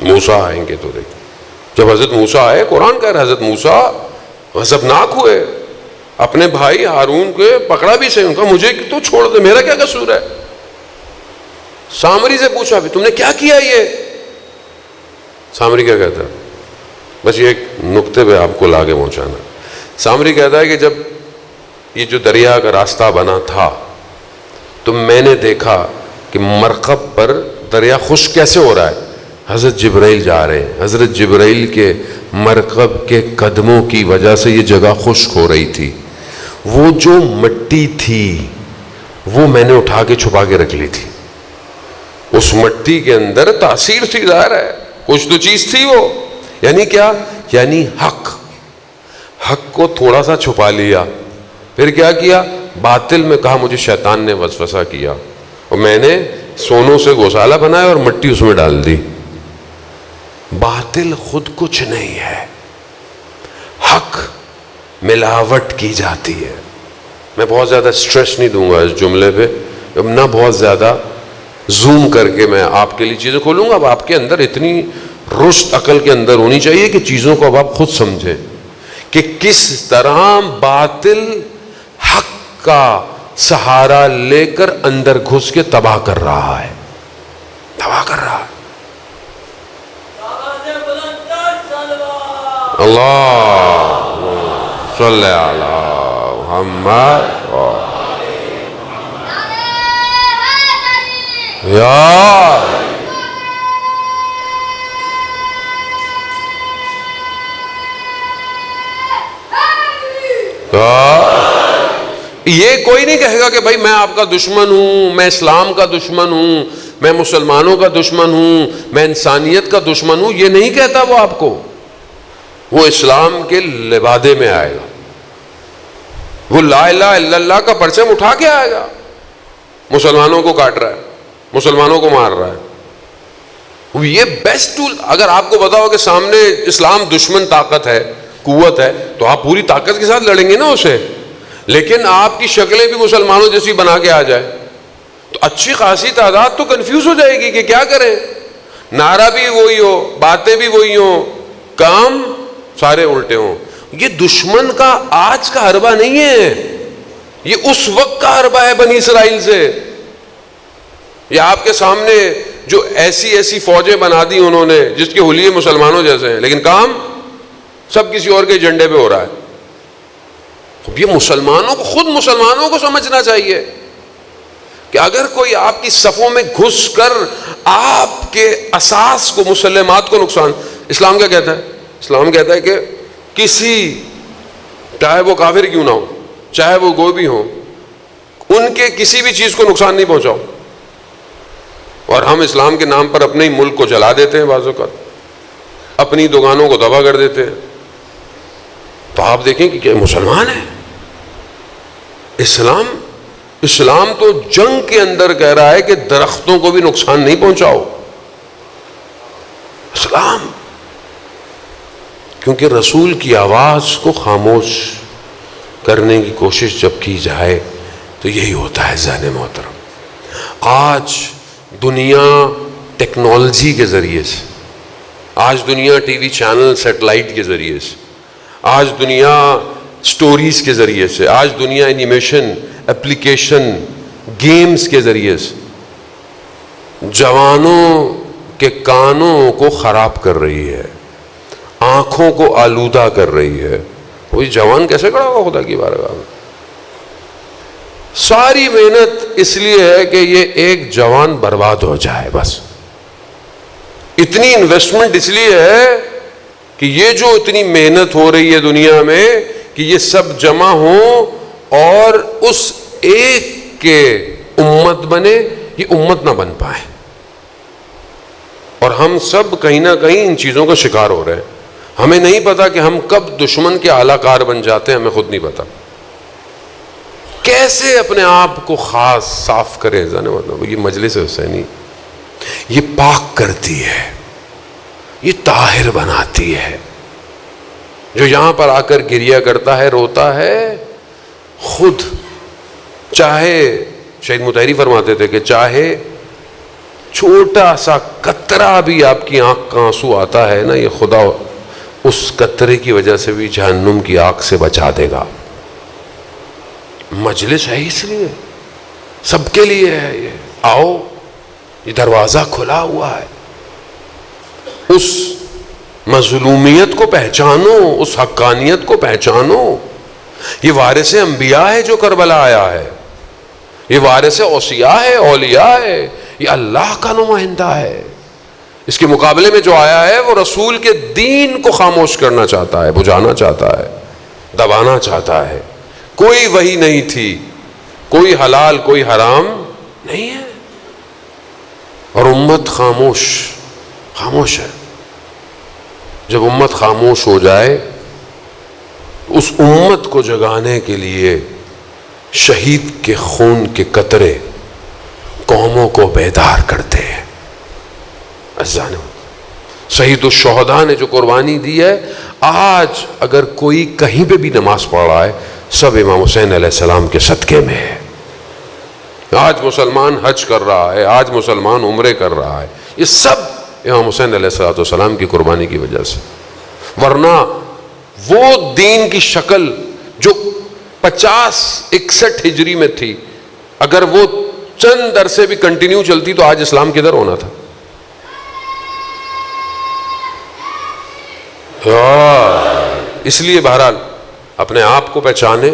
موسیٰ آئیں گے تو دیکھ. جب حضرت موسیٰ آئے، قرآن کہہ رہا ہے حضرت موسیٰ غضبناک ہوئے، اپنے بھائی ہارون کے پکڑا بھی صحیح، ان کا مجھے تو چھوڑ دے، میرا کیا قصور ہے. سامری سے پوچھا بھی تم نے کیا کیا یہ؟ سامری کیا کہتا ہے؟ بس یہ ایک نقطے پہ آپ کو لا کے پہنچانا. سامری کہتا ہے کہ جب یہ جو دریا کا راستہ بنا تھا تو میں نے دیکھا کہ مرکب پر دریا خشک کیسے ہو رہا ہے. حضرت جبرائیل جا رہے ہیں، حضرت جبرائیل کے مرکب کے قدموں کی وجہ سے یہ جگہ خشک ہو رہی تھی. وہ جو مٹی تھی وہ میں نے اٹھا کے چھپا کے رکھ لی تھی. اس مٹی کے اندر تاثیر تھی، ظاہر ہے کچھ تو چیز تھی وہ. یعنی کیا؟ یعنی حق کو تھوڑا سا چھپا لیا. پھر کیا کیا؟ باطل میں کہا مجھے شیطان نے وسوسہ کیا اور میں نے سونوں سے گوشالہ بنایا اور مٹی اس میں ڈال دی. باطل خود کچھ نہیں ہے، حق ملاوٹ کی جاتی ہے. میں بہت زیادہ سٹریس نہیں دوں گا اس جملے پہ، اب نہ بہت زیادہ زوم کر کے میں آپ کے لیے چیزیں کھولوں گا. اب آپ کے اندر اتنی رشد عقل کے اندر ہونی چاہیے کہ چیزوں کو اب آپ خود سمجھیں کہ کس طرح باطل حق کا سہارا لے کر اندر گھس کے تباہ کر رہا ہے، تباہ کر رہا ہے. اللہ صلی علی محمد یا یہ کوئی نہیں کہے گا کہ بھائی میں آپ کا دشمن ہوں، میں اسلام کا دشمن ہوں، میں مسلمانوں کا دشمن ہوں، میں انسانیت کا دشمن ہوں. یہ نہیں کہتا وہ آپ کو. وہ اسلام کے لبادے میں آئے گا، وہ لا الہ الا اللہ کا پرچم اٹھا کے آئے گا. مسلمانوں کو کاٹ رہا ہے، مسلمانوں کو مار رہا ہے. یہ بیسٹ ٹول. اگر آپ کو بتاؤ کہ سامنے اسلام دشمن طاقت ہے، قوت ہے، تو آپ پوری طاقت کے ساتھ لڑیں گے نا اسے. لیکن آپ کی شکلیں بھی مسلمانوں جیسی بنا کے آ جائے تو اچھی خاصی تعداد تو کنفیوز ہو جائے گی کہ کیا کریں. نعرہ بھی وہی ہو، باتیں بھی وہی ہوں، کام سارے الٹے ہوں. یہ دشمن کا آج کا حربہ نہیں ہے، یہ اس وقت کا حربہ ہے بنی اسرائیل سے. یہ آپ کے سامنے جو ایسی فوجیں بنا دی انہوں نے جس کے حلیے مسلمانوں جیسے ہیں، لیکن کام سب کسی اور کے ایجنڈے پہ ہو رہا ہے. یہ مسلمانوں کو، خود مسلمانوں کو سمجھنا چاہیے کہ اگر کوئی آپ کی صفوں میں گھس کر آپ کے اساس کو، مسلمات کو نقصان. اسلام کیا کہتا ہے؟ اسلام کہتا ہے کہ کسی، چاہے وہ کافر کیوں نہ ہو، چاہے وہ کوئی بھی ہو، ان کے کسی بھی چیز کو نقصان نہیں پہنچاؤ. اور ہم اسلام کے نام پر اپنے ہی ملک کو جلا دیتے ہیں، بعض اوقات اپنی دکانوں کو تباہ کر دیتے ہیں. تو آپ دیکھیں کہ کیا مسلمان ہے. اسلام تو جنگ کے اندر کہہ رہا ہے کہ درختوں کو بھی نقصان نہیں پہنچاؤ. اسلام، کیونکہ رسول کی آواز کو خاموش کرنے کی کوشش جب کی جائے تو یہی ہوتا ہے. ذہن محترم، آج دنیا ٹیکنالوجی کے ذریعے سے، آج دنیا ٹی وی چینل، سیٹلائٹ کے ذریعے سے، آج دنیا سٹوریز کے ذریعے سے، آج دنیا اینیمیشن، اپلیکیشن، گیمز کے ذریعے سے جوانوں کے کانوں کو خراب کر رہی ہے، آنکھوں کو آلودہ کر رہی ہے. وہی جوان کیسے کھڑا ہوگا خدا کی بارگاہ میں؟ ساری محنت اس لیے ہے کہ یہ ایک جوان برباد ہو جائے. بس اتنی انویسٹمنٹ اس لیے ہے کہ یہ جو اتنی محنت ہو رہی ہے دنیا میں کہ یہ سب جمع ہوں اور اس ایک کے امت بنے، یہ امت نہ بن پائے. اور ہم سب کہیں نہ کہیں ان چیزوں کا شکار ہو رہے ہیں. ہمیں نہیں پتا کہ ہم کب دشمن کے اعلی کار بن جاتے ہیں، ہمیں خود نہیں پتا. کیسے اپنے آپ کو خاص صاف کرے. یہ مجلس حسینی یہ پاک کرتی ہے، یہ طاہر بناتی ہے. جو یہاں پر آ کر گریہ کرتا ہے، روتا ہے خود، چاہے شہید مطہری فرماتے تھے کہ چاہے چھوٹا سا قطرہ بھی آپ کی آنکھ کا آنسو آتا ہے نا، یہ خدا اس قطرے کی وجہ سے بھی جہنم کی آگ سے بچا دے گا۔ مجلس ہے اس لیے، سب کے لیے ہے، یہ آؤ، یہ دروازہ کھلا ہوا ہے، اس مظلومیت کو پہچانو، اس حقانیت کو پہچانو۔ یہ وارث انبیاء ہے جو کربلا آیا ہے، یہ وارث اوصیاء ہے، اولیاء ہے، یہ اللہ کا نمائندہ ہے۔ اس کے مقابلے میں جو آیا ہے وہ رسول کے دین کو خاموش کرنا چاہتا ہے، بجھانا چاہتا ہے، دبانا چاہتا ہے۔ کوئی وحی نہیں تھی، کوئی حلال کوئی حرام نہیں ہے، اور امت خاموش ہے۔ جب امت خاموش ہو جائے، اس امت کو جگانے کے لیے شہید کے خون کے قطرے قوموں کو بیدار کرتے ہیں۔ شہید الشہداء نے جو قربانی دی ہے، آج اگر کوئی کہیں پہ بھی نماز پڑھ رہا ہے، سب امام حسین علیہ السلام کے صدقے میں ہے۔ آج مسلمان حج کر رہا ہے، آج مسلمان عمرے کر رہا ہے، یہ سب امام حسین علیہ السلام کی قربانی کی وجہ سے۔ ورنہ وہ دین کی شکل جو 50-61 ہجری میں تھی، اگر وہ چند عرصے بھی کنٹینیو چلتی تو آج اسلام کدھر ہونا تھا؟ اس لیے بہرحال اپنے آپ کو پہچانے،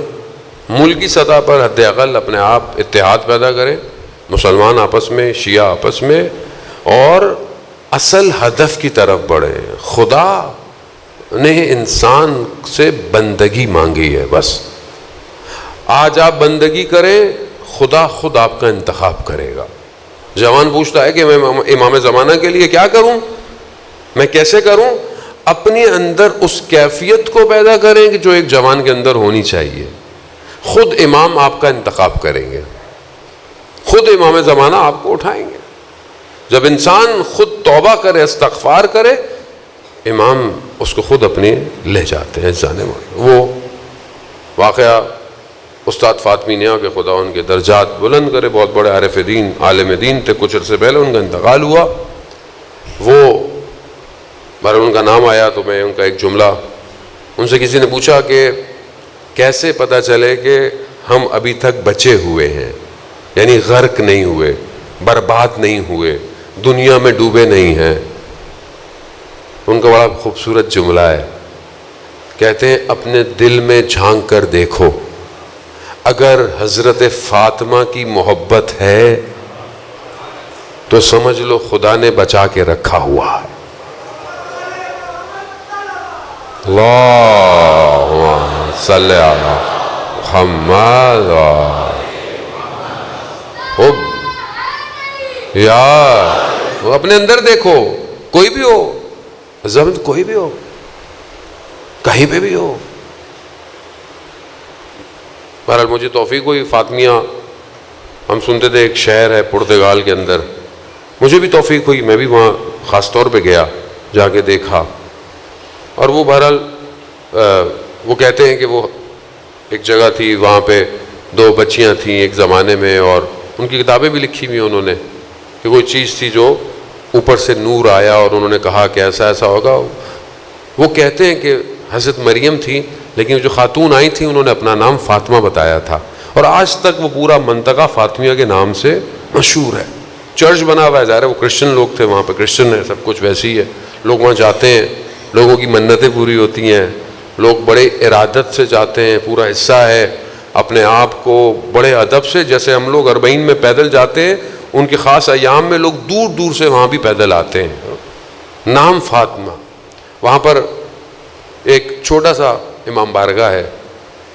ملکی سطح پر حد اقل اپنے آپ اتحاد پیدا کریں، مسلمان آپس میں، شیعہ آپس میں، اور اصل ہدف کی طرف بڑھیں۔ خدا نے انسان سے بندگی مانگی ہے، بس آج آپ بندگی کریں، خدا خود آپ کا انتخاب کرے گا۔ جوان پوچھتا ہے کہ میں امام زمانہ کے لیے کیا کروں، میں کیسے کروں؟ اپنے اندر اس کیفیت کو پیدا کریں کہ جو ایک جوان کے اندر ہونی چاہیے۔ خود امام آپ کا انتخاب کریں گے، خود امام زمانہ آپ کو اٹھائیں گے۔ جب انسان خود توبہ کرے، استغفار کرے، امام اس کو خود اپنے لے جاتے ہیں جانے والے۔ وہ واقعہ استاد فاطمی نیا کے خدا ان کے درجات بلند کرے، بہت بڑے عارف دین، عالم دین تھے، کچھ عرصے پہلے ان کا انتقال ہوا۔ وہ بہرحال ان کا نام آیا تو میں ان کا ایک جملہ، ان سے کسی نے پوچھا کہ کیسے پتہ چلے کہ ہم ابھی تک بچے ہوئے ہیں، یعنی غرق نہیں ہوئے، برباد نہیں ہوئے، دنیا میں ڈوبے نہیں ہیں۔ ان کا بڑا خوبصورت جملہ ہے، کہتے ہیں اپنے دل میں جھانک کر دیکھو، اگر حضرت فاطمہ کی محبت ہے تو سمجھ لو خدا نے بچا کے رکھا ہوا ہے۔ اللہم صلی علی محمد یار، وہ اپنے اندر دیکھو، کوئی بھی ہو، زمین کوئی بھی ہو، کہیں پہ بھی ہو۔ بہرحال مجھے توفیق ہوئی، فاطمیہ ہم سنتے تھے ایک شہر ہے پرتگال کے اندر، مجھے بھی توفیق ہوئی، میں بھی وہاں خاص طور پہ گیا، جا کے دیکھا۔ اور وہ بہرحال وہ کہتے ہیں کہ وہ ایک جگہ تھی، وہاں پہ 2 بچیاں تھیں ایک زمانے میں، اور ان کی کتابیں بھی لکھی ہوئی انہوں نے کہ کوئی چیز تھی جو اوپر سے نور آیا اور انہوں نے کہا کہ ایسا ایسا ہوگا۔ وہ کہتے ہیں کہ حضرت مریم تھی، لیکن جو خاتون آئی تھیں انہوں نے اپنا نام فاطمہ بتایا تھا، اور آج تک وہ پورا منطقہ فاطمیہ کے نام سے مشہور ہے۔ چرچ بنا ہوا ہے، ظاہر ہے وہ کرسچن لوگ تھے، وہاں پہ کرسچن ہے، سب کچھ ویسے ہی ہے، لوگ وہاں جاتے ہیں، لوگوں کی منتیں پوری ہوتی ہیں، لوگ بڑے ارادت سے جاتے ہیں، پورا حصہ ہے، اپنے آپ کو بڑے ادب سے، جیسے ہم لوگ 40 میں پیدل جاتے ہیں، ان کے خاص ایام میں لوگ دور دور سے وہاں بھی پیدل آتے ہیں۔ نام فاطمہ، وہاں پر ایک چھوٹا سا امام بارگاہ ہے،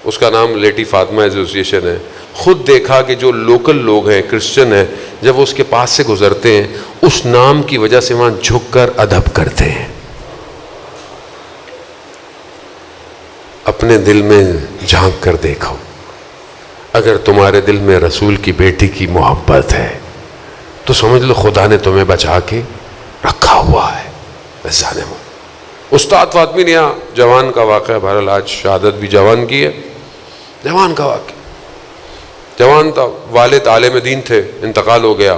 اس کا نام لیڈی فاطمہ ایسوسیشن ہے۔ خود دیکھا کہ جو لوکل لوگ ہیں، کرسچن ہیں، جب وہ اس کے پاس سے گزرتے ہیں، اس نام کی وجہ سے وہاں جھک کر ادب کرتے ہیں۔ اپنے دل میں جھانک کر دیکھو، اگر تمہارے دل میں رسول کی بیٹی کی محبت ہے تو سمجھ لو خدا نے تمہیں بچا کے رکھا ہوا ہے۔ استاد فاطمی نے یہاں جوان کا واقعہ، بہرحال آج شہادت بھی جوان کی ہے، جوان کا واقعہ، جوان تھا، والد عالم دین تھے، انتقال ہو گیا،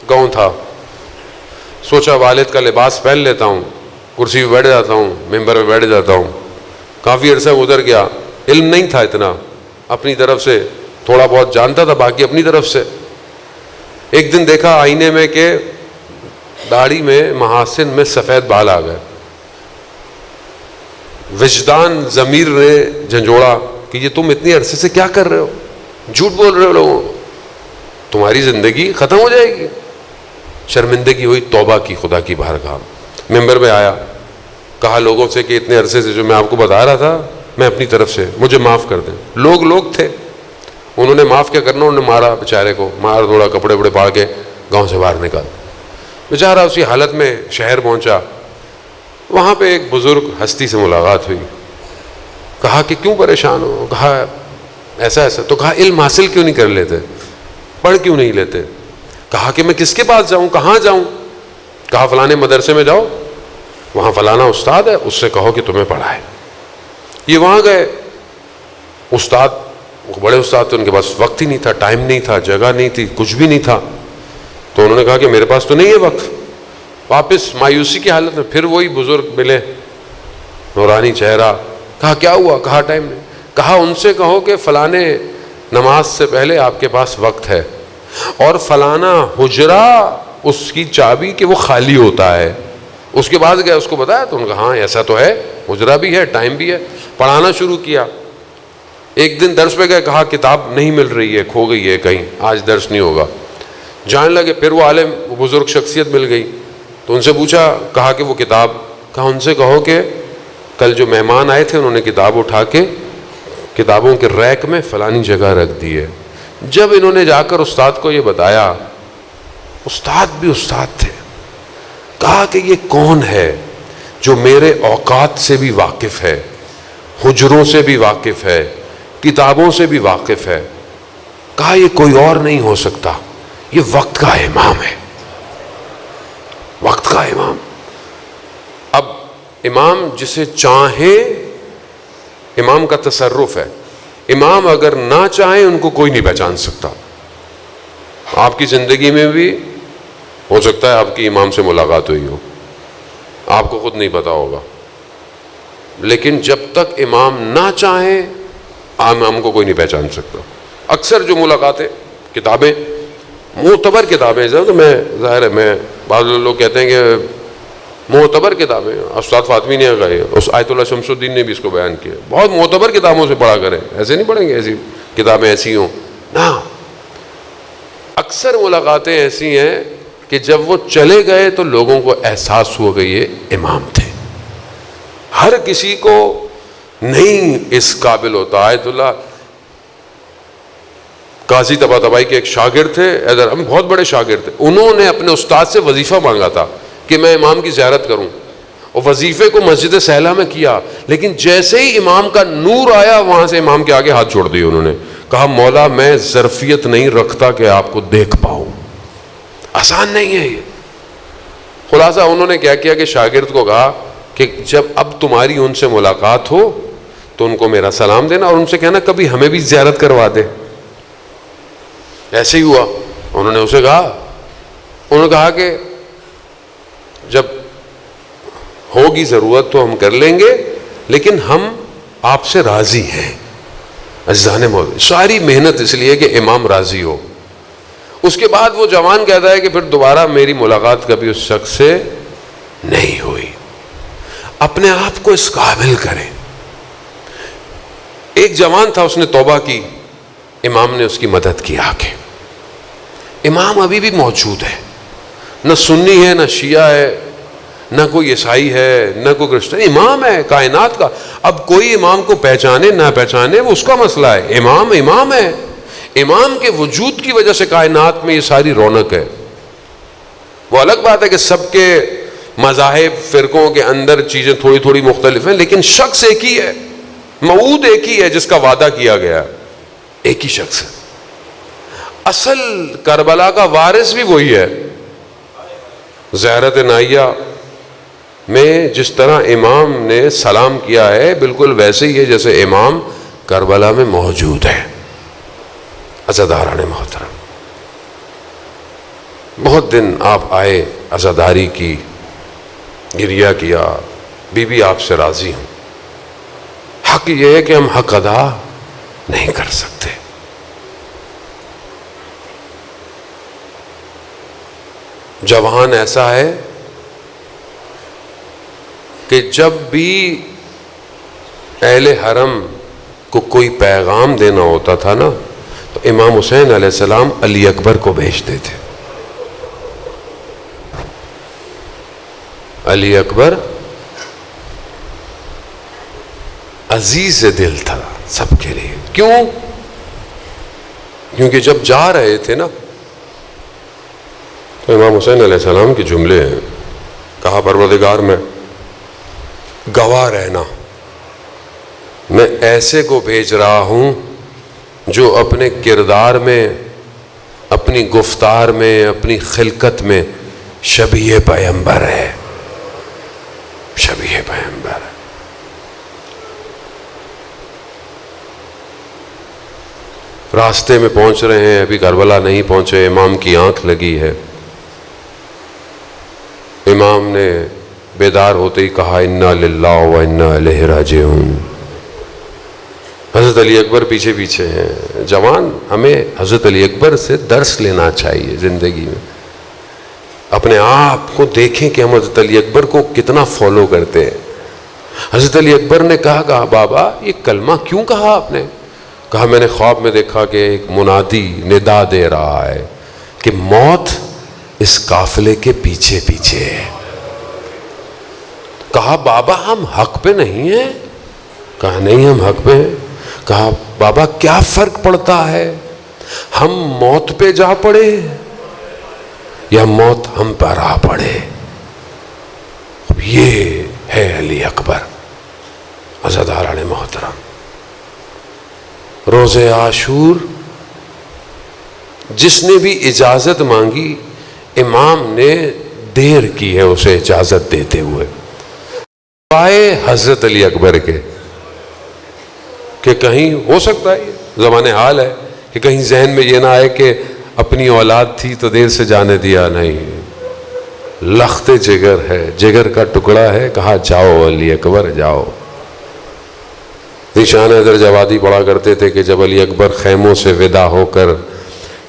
گاؤں تھا، سوچا والد کا لباس پہن لیتا ہوں، کرسی پہ بیٹھ جاتا ہوں، ممبر پہ بیٹھ جاتا ہوں، کافی عرصہ گزر گیا، علم نہیں تھا اتنا، اپنی طرف سے تھوڑا بہت جانتا تھا، باقی اپنی طرف سے۔ ایک دن دیکھا آئینے میں کہ داڑھی میں، محاسن میں سفید بال آ گئے، وجدان ضمیر نے جھنجھوڑا کہ یہ تم اتنی عرصے سے کیا کر رہے ہو، جھوٹ بول رہے ہو لوگوں کو، تمہاری زندگی ختم ہو جائے گی۔ شرمندگی ہوئی، توبہ کی خدا کی بارگاہ، ممبر پہ آیا، کہا لوگوں سے کہ اتنے عرصے سے جو میں آپ کو بتا رہا تھا، میں اپنی طرف سے، مجھے معاف کر دیں۔ لوگ تھے، انہوں نے معاف کیا کرنا، انہوں نے مارا بیچارے کو، مار تھوڑا کپڑے وپڑے پاڑ کے گاؤں سے باہر نکال، بیچارہ اسی حالت میں شہر پہنچا۔ وہاں پہ ایک بزرگ ہستی سے ملاقات ہوئی، کہا کہ کیوں پریشان ہو، کہا ایسا ایسا، تو کہا علم حاصل کیوں نہیں کر لیتے، پڑھ کیوں نہیں لیتے؟ کہا کہ میں کس کے پاس جاؤں، کہاں جاؤں؟ کہا فلانے مدرسے میں جاؤ، وہاں فلانا استاد ہے، اس سے کہو کہ تمہیں پڑھائے۔ یہ وہاں گئے، استاد بڑے استاد تھے، ان کے پاس وقت ہی نہیں تھا، ٹائم نہیں تھا، جگہ نہیں تھی، کچھ بھی نہیں تھا، تو انہوں نے کہا کہ میرے پاس تو نہیں ہے وقت۔ واپس مایوسی کی حالت میں پھر وہی بزرگ ملے، نورانی چہرہ، کہا کیا ہوا؟ کہا ٹائم نہیں۔ کہا ان سے کہو کہ فلانے نماز سے پہلے آپ کے پاس وقت ہے، اور فلانا حجرہ اس کی چابی کہ وہ خالی ہوتا ہے۔ اس کے بعد گیا، اس کو بتایا تو انہوں نے کہا ہاں ایسا تو ہے، حجرہ بھی ہے، ٹائم بھی ہے۔ پڑھانا شروع کیا۔ ایک دن درس پہ گئے، کہا کتاب نہیں مل رہی ہے، کھو گئی ہے کہیں، آج درس نہیں ہوگا۔ جانے لگے، پھر وہ عالم، وہ بزرگ شخصیت مل گئی، تو ان سے پوچھا، کہا کہ وہ کتاب، کہا ان سے کہو کہ کل جو مہمان آئے تھے انہوں نے کتاب اٹھا کے کتابوں کے ریک میں فلانی جگہ رکھ دی ہے۔ جب انہوں نے جا کر استاد کو یہ بتایا، استاد بھی استاد تھے، کہا کہ یہ کون ہے جو میرے اوقات سے بھی واقف ہے، حجروں سے بھی واقف ہے، کتابوں سے بھی واقف ہے؟ کہا یہ کوئی اور نہیں ہو سکتا، یہ وقت کا امام ہے، وقت کا امام۔ اب امام جسے چاہے، امام کا تصرف ہے، امام اگر نہ چاہیں ان کو کوئی نہیں پہچان سکتا۔ آپ کی زندگی میں بھی ہو سکتا ہے آپ کی امام سے ملاقات ہوئی ہو، آپ کو خود نہیں پتا ہوگا، لیکن جب تک امام نہ چاہیں امام کو کوئی نہیں پہچان سکتا۔ اکثر جو ملاقاتیں، کتابیں، معتبر کتابیں، تو میں ظاہر ہے میں بعض لوگ کہتے ہیں کہ معتبر کتابیں، استاد فاطمی نے کہا، اس آیت اللہ شمس الدین نے بھی اس کو بیان کیا، بہت معتبر کتابوں سے پڑھا کریں، ایسے نہیں پڑھیں گے ایسی کتابیں ایسی ہوں نا۔ اکثر ملاقاتیں ایسی ہیں کہ جب وہ چلے گئے تو لوگوں کو احساس ہوا کہ یہ امام تھے۔ ہر کسی کو نہیں اس قابل ہوتا۔ آیت اللہ قاضی طباطبائی کے ایک شاگرد تھے، ہم بہت بڑے شاگرد تھے، انہوں نے اپنے استاد سے وظیفہ مانگا تھا کہ میں امام کی زیارت کروں، اور وظیفے کو مسجد سہلہ میں کیا، لیکن جیسے ہی امام کا نور آیا وہاں سے امام کے آگے ہاتھ چھوڑ دیے انہوں نے، کہا مولا میں ظرفیت نہیں رکھتا کہ آپ کو دیکھ پاؤں، آسان نہیں ہے یہ۔ خلاصہ انہوں نے کیا کیا کہ شاگرد کو کہا کہ جب اب تمہاری ان سے ملاقات ہو تو ان کو میرا سلام دینا، اور ان سے کہنا کبھی ہمیں بھی زیارت کروا دے۔ ایسے ہی ہوا، انہوں نے اسے کہا، انہوں نے کہا کہ جب ہوگی ضرورت تو ہم کر لیں گے، لیکن ہم آپ سے راضی ہیں۔ عزیزان مولا، ساری محنت اس لیے کہ امام راضی ہو۔ اس کے بعد وہ جوان کہتا ہے کہ پھر دوبارہ میری ملاقات کبھی اس شخص سے نہیں ہوئی۔ اپنے آپ کو اس قابل کریں۔ ایک جوان تھا، اس نے توبہ کی، امام نے اس کی مدد کی آگے۔ امام ابھی بھی موجود ہے، نہ سنی ہے، نہ شیعہ ہے، نہ کوئی عیسائی ہے، نہ کوئی کرسچن، امام ہے کائنات کا۔ اب کوئی امام کو پہچانے نہ پہچانے وہ اس کا مسئلہ ہے، امام امام ہے۔ امام کے وجود کی وجہ سے کائنات میں یہ ساری رونق ہے۔ وہ الگ بات ہے کہ سب کے مذاہب، فرقوں کے اندر چیزیں تھوڑی تھوڑی مختلف ہیں، لیکن شخص ایک ہی ہے، موعود ایک ہی ہے، جس کا وعدہ کیا گیا، ایک ہی شخص ہے۔ اصل کربلا کا وارث بھی وہی ہے۔ زیارت نائیہ میں جس طرح امام نے سلام کیا ہے بالکل ویسے ہی ہے جیسے امام کربلا میں موجود ہے۔ عزاداران محترم، بہت دن آپ آئے، عزاداری کی، گریہ کیا، بی بی آپ سے راضی ہوں۔ حق یہ ہے کہ ہم حق ادا نہیں کر سکتے۔ جوان ایسا ہے کہ جب بھی اہل حرم کو کوئی پیغام دینا ہوتا تھا نا تو امام حسین علیہ السلام علی اکبر کو بھیجتے تھے۔ علی اکبر عزیز دل تھا سب کے لیے۔ کیوں؟ کیونکہ جب جا رہے تھے نا تو امام حسین علیہ السلام کے جملے ہیں، کہا پروردگار میں گواہ رہنا، میں ایسے کو بھیج رہا ہوں جو اپنے کردار میں، اپنی گفتار میں، اپنی خلقت میں شبیہ پیغمبر ہے، شبیہ پیغمبر ہے۔ راستے میں پہنچ رہے ہیں، ابھی کربلا نہیں پہنچے، امام کی آنکھ لگی ہے۔ امام نے بیدار ہوتے ہی کہا انا للہ و انا الیہ راجعون۔ حضرت علی اکبر پیچھے پیچھے ہیں۔ جوان، ہمیں حضرت علی اکبر سے درس لینا چاہیے زندگی میں۔ اپنے آپ کو دیکھیں کہ ہم حضرت علی اکبر کو کتنا فالو کرتے ہیں۔ حضرت علی اکبر نے کہا بابا یہ کلمہ کیوں کہا آپ نے؟ کہا میں نے خواب میں دیکھا کہ ایک منادی ندا دے رہا ہے کہ موت اس قافلے کے پیچھے پیچھے ہے۔ کہا بابا ہم حق پہ نہیں ہیں؟ کہا نہیں ہم حق پہ ہیں۔ کہا بابا کیا فرق پڑتا ہے ہم موت پہ جا پڑے یا موت ہم پر آ پڑے؟ اب یہ ہے علی اکبر۔ عزاداران محترم، روز عاشور جس نے بھی اجازت مانگی امام نے دیر کی ہے اسے اجازت دیتے ہوئے، پائے حضرت علی اکبر کے کہ کہیں ہو سکتا ہے یہ زمانے حال ہے کہ کہیں ذہن میں یہ نہ آئے کہ اپنی اولاد تھی تو دیر سے جانے دیا، نہیں، لخت جگر ہے، جگر کا ٹکڑا ہے، کہا جاؤ علی اکبر جاؤ۔ ذیشان حیدر جوادی پڑھا کرتے تھے کہ جب علی اکبر خیموں سے ودا ہو کر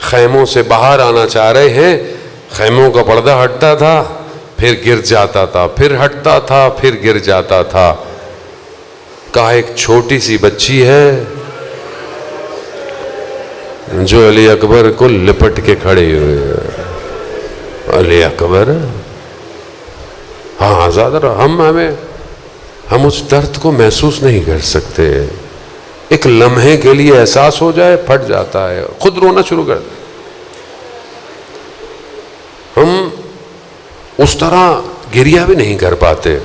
خیموں سے باہر آنا چاہ رہے ہیں، خیموں کا پردہ ہٹتا تھا پھر گر جاتا تھا، پھر ہٹتا تھا پھر گر جاتا تھا۔ کہا ایک چھوٹی سی بچی ہے جو علی اکبر کو لپٹ کے کھڑی ہوئی ہے۔ علی اکبر، ہاں آزاد ہم اس درد کو محسوس نہیں کر سکتے۔ ایک لمحے کے لیے احساس ہو جائے پھٹ جاتا ہے، خود رونا شروع کر دیں۔ ہم اس طرح گریہ بھی نہیں کر پاتے۔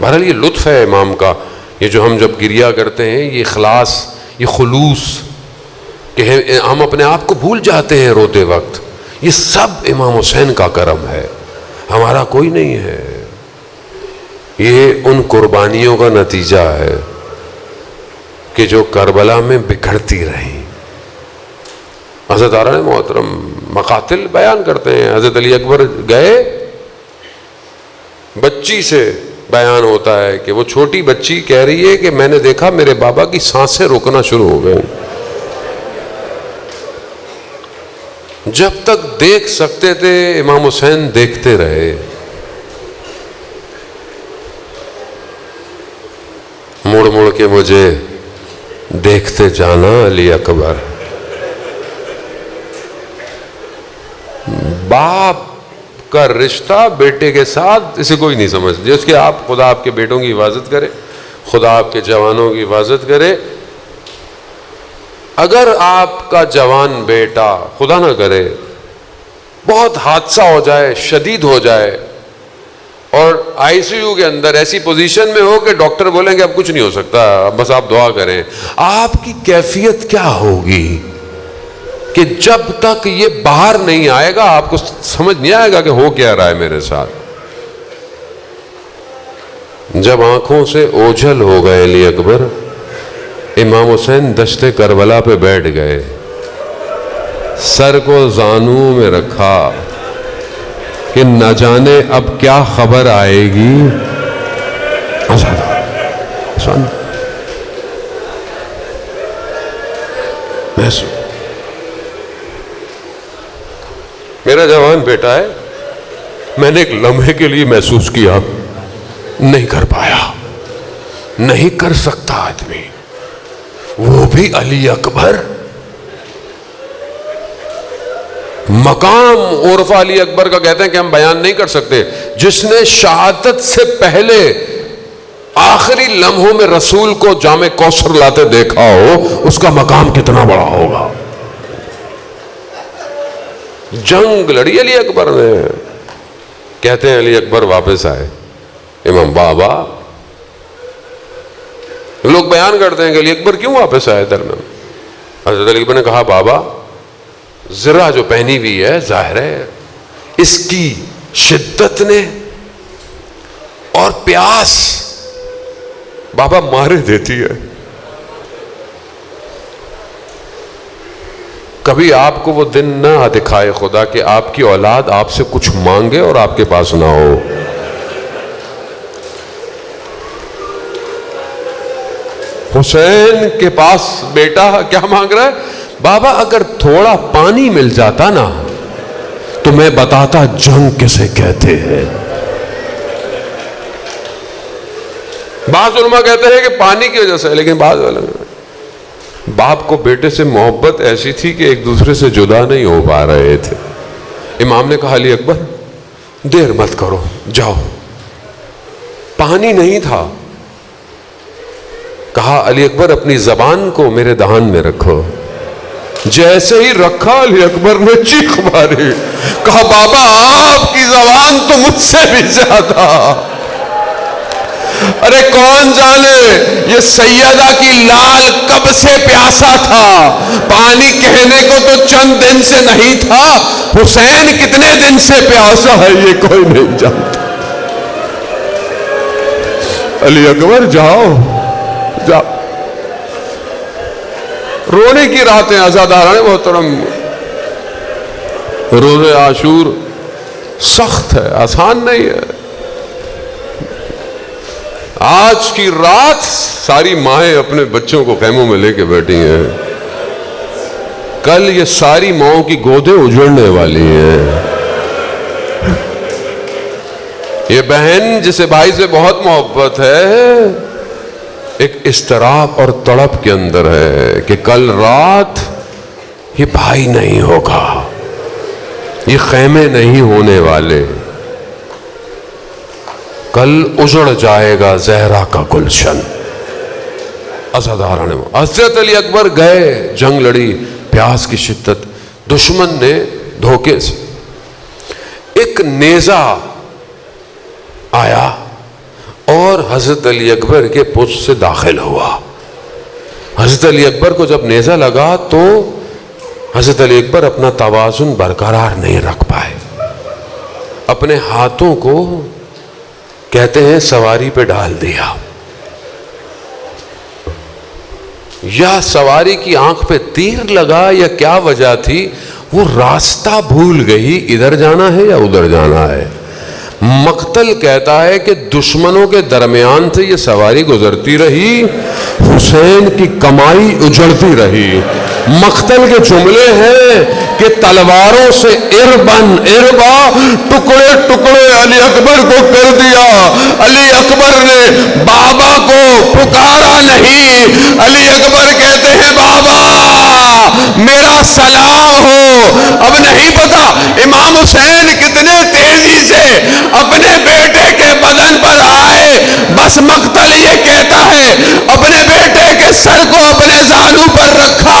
بہرحال یہ لطف ہے امام کا، یہ جو ہم جب گریہ کرتے ہیں، یہ اخلاص، یہ خلوص کہ ہم اپنے آپ کو بھول جاتے ہیں روتے وقت، یہ سب امام حسین کا کرم ہے، ہمارا کوئی نہیں ہے۔ یہ ان قربانیوں کا نتیجہ ہے کہ جو کربلا میں بکھرتی رہیں۔ حضرت عزاداران محترم مقاتل بیان کرتے ہیں، حضرت علی اکبر گئے، بچی سے بیان ہوتا ہے کہ وہ چھوٹی بچی کہہ رہی ہے کہ میں نے دیکھا میرے بابا کی سانسیں رکنا شروع ہو گئیں۔ جب تک دیکھ سکتے تھے امام حسین دیکھتے رہے۔ مڑ مڑ کے مجھے دیکھتے جانا علی اکبر۔ باپ کا رشتہ بیٹے کے ساتھ اسے کوئی نہیں سمجھتے، اس کے آپ خدا آپ کے بیٹوں کی حفاظت کرے، خدا آپ کے جوانوں کی حفاظت کرے۔ اگر آپ کا جوان بیٹا خدا نہ کرے بہت حادثہ ہو جائے، شدید ہو جائے اور آئی سی یو کے اندر ایسی پوزیشن میں ہو کہ ڈاکٹر بولیں گے اب کچھ نہیں ہو سکتا، بس آپ دعا کریں، آپ کی کیفیت کیا ہوگی کہ جب تک یہ باہر نہیں آئے گا آپ کو سمجھ نہیں آئے گا کہ ہو کیا رہا ہے میرے ساتھ۔ جب آنکھوں سے اوجھل ہو گئے علی اکبر، امام حسین دشت کربلا پہ بیٹھ گئے، سر کو زانوں میں رکھا کہ نہ جانے اب کیا خبر آئے گی۔ میرا جوان بیٹا ہے، میں نے ایک لمحے کے لیے محسوس کیا نہیں کر پایا، نہیں کر سکتا آدمی، وہ بھی علی اکبر۔ مقام عرف علی اکبر کا کہتے ہیں کہ ہم بیان نہیں کر سکتے۔ جس نے شہادت سے پہلے آخری لمحوں میں رسول کو جام کوثر لاتے دیکھا ہو، اس کا مقام کتنا بڑا ہوگا۔ جنگ لڑی علی اکبر نے۔ کہتے ہیں علی اکبر واپس آئے، امام بابا، لوگ بیان کرتے ہیں کہ علی اکبر کیوں واپس آئے درمیان؟ حضرت علی اکبر نے کہا بابا ذرا جو پہنی ہوئی ہے ظاہر ہے اس کی شدت نے اور پیاس بابا مارے دیتی ہے۔ کبھی آپ کو وہ دن نہ دکھائے خدا کہ آپ کی اولاد آپ سے کچھ مانگے اور آپ کے پاس نہ ہو۔ حسین کے پاس بیٹا کیا مانگ رہا ہے؟ بابا اگر تھوڑا پانی مل جاتا نا تو میں بتاتا جنگ کسے کہتے ہیں۔ بعض علماء کہتے ہیں کہ پانی کی وجہ سے، لیکن بعض باپ کو بیٹے سے محبت ایسی تھی کہ ایک دوسرے سے جدا نہیں ہو پا رہے تھے۔ امام نے کہا علی اکبر دیر مت کرو، جاؤ۔ پانی نہیں تھا۔ کہا علی اکبر اپنی زبان کو میرے دہان میں رکھو۔ جیسے ہی رکھا علی اکبر نے چیخ ماری، کہا بابا آپ کی زبان تو مجھ سے بھی زیادہ۔ ارے کون جانے یہ سیدہ کی لال کب سے پیاسا تھا، پانی کہنے کو تو چند دن سے نہیں تھا، حسین کتنے دن سے پیاسا ہے یہ کوئی نہیں جانتا۔ علی اکبر جاؤ جاؤ۔ رونے کی راتیں عزاداران محترم، روز عاشور سخت ہے، آسان نہیں ہے۔ آج کی رات ساری مائیں اپنے بچوں کو خیموں میں لے کے بیٹھی ہیں، کل یہ ساری ماؤں کی گودیں اجڑنے والی ہیں۔ یہ بہن جسے بھائی سے بہت محبت ہے ایک اضطراب اور تڑپ کے اندر ہے کہ کل رات یہ بھائی نہیں ہوگا، یہ خیمے نہیں ہونے والے، کل اجڑ جائے گا زہرا کا گلشن۔ عزاداران حضرت علی اکبر گئے، جنگ لڑی، پیاس کی شدت، دشمن نے دھوکے سے ایک نیزہ آیا اور حضرت علی اکبر کے پشت سے داخل ہوا۔ حضرت علی اکبر کو جب نیزہ لگا تو حضرت علی اکبر اپنا توازن برقرار نہیں رکھ پائے، اپنے ہاتھوں کو کہتے ہیں سواری پہ ڈال دیا، یا سواری کی آنکھ پہ تیر لگا یا کیا وجہ تھی، وہ راستہ بھول گئی ادھر جانا ہے یا ادھر جانا ہے۔ مقتل کہتا ہے کہ دشمنوں کے درمیان سے یہ سواری گزرتی رہی، حسین کی کمائی اجڑتی رہی۔ مقتل کے جملے ہیں کہ تلواروں سے اربا ٹکڑے ٹکڑے علی اکبر کو کر دیا۔ علی اکبر نے بابا کو پکارا نہیں، علی اکبر کہتے ہیں بابا میرا سلام ہو۔ اب نہیں پتا امام حسین کتنے تیزی سے اپنے بیٹے کے بدن پر آئے، بس مقتل یہ کہتا ہے اپنے بیٹے کے سر کو اپنے زانو پر رکھا،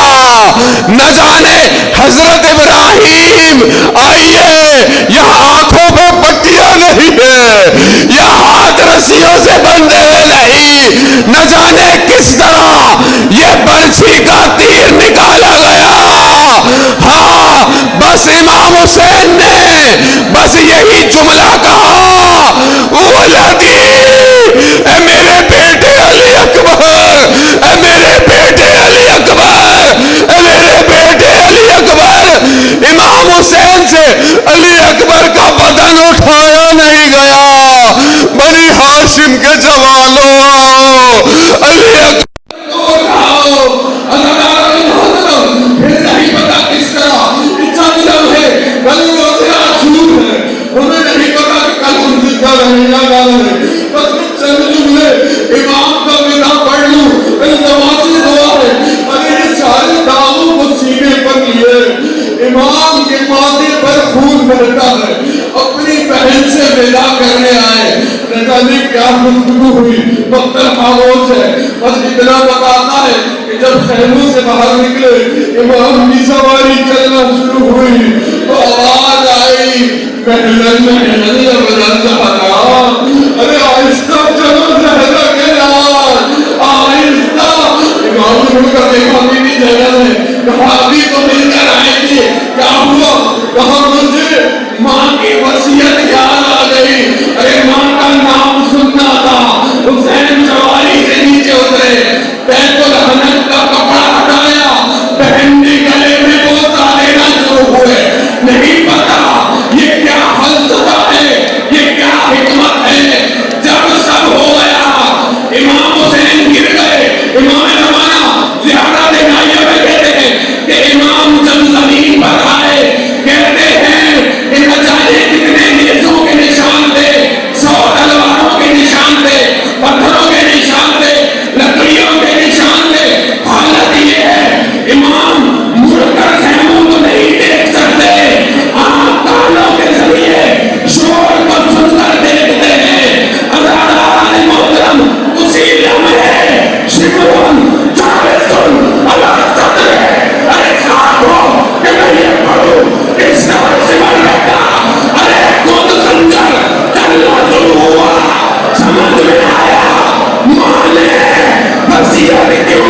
نہ جانے حضرت ابراہیم آئیے یہاں آنکھوں پہ پٹیاں نہیں ہے، یہاں ہاتھ رسیوں سے بندھے ہوئے نہیں، نہ جانے کس طرح یہ برچھی کا تیر نکالا گیا۔ ہاں بس امام حسین نے بس یہی جملہ کہا، ولدی اے میرے بیٹے علی اکبر، اے میرے بیٹے علی اکبر، اے میرے بیٹے علی اکبر. امام حسین سے علی اکبر کا بدن اٹھایا نہیں گیا. بنی ہاشم کے جوانوں آؤ، علی اکبر کو اٹھاؤ. پھر نہیں پتا کس طرح اتنا ہے بنی جھوٹ ہے، انہیں نہیں پتا کہ کل ان کی کیا رہے. بس چند جملے امام کا ودا پڑھ لوں. نمازی دعا ہے، اگر سارے داغوں کو سینے پر لیے امام کے ماتھے پر خون بہتا ہے، اپنی بہن سے ودا کرنے آئے. نہ جانے کیا گفتگو ہوئی، مقتل خاموش ہے. بس اتنا بتاتا ہے کہ جب خیموں سے باہر نکلے امام کی سواری چلنا شروع ہوئی تو آواز آئی، محلن محلن بدن زہرا. ارے آہستہ چلو زہرا کے نام، آہستہ. امام نے مل کر دیکھا میری جگہ ہے، کہا ابھی تو مل کر آئے تھے، کیا ہوا؟ کہا مجھے ماں کی وصیت یاد آ گئی. ارے ماں کا نام سننا تھا. حسین سواری سے نیچے اترے، بیت الحنت کا کپڑا ہٹایا، بہن نے گلے میں بوسہ لینا شروع ہوئے. نہیں پتا یہ کیا فلسفہ ہے، یہ کیا حکمت ہے. جب سب ہو گیا امام حسین گر گئے. امام زمانہ زیادہ دکھائیے میں کہتے ہیں کہ امام جب زمین پر آئے کہتے ہیں کہ نہ جانے کتنے نیزوں کے نشان تھے، 100 تلواروں کے نشان تھے، پتھروں کے نشان تھے، لکڑیوں کے نشان تھے. حالت یہ ہے امام مڑ کر خیموں کو نہیں دیکھ سکتے، آنکھ کانوں کے ذریعے شور کو سن کر دیکھتے ہیں. عزاداران محترم اسی لمحے شمرون جاویدن اللہ صدر ہے. ارے خواہ ہو کہ میں یہ پڑھوں اس طرح سے مرنے کا. ارے خود خنجر چلنا شروع ہوا. سمجھ میں آیا ماں نے وصیت کیوں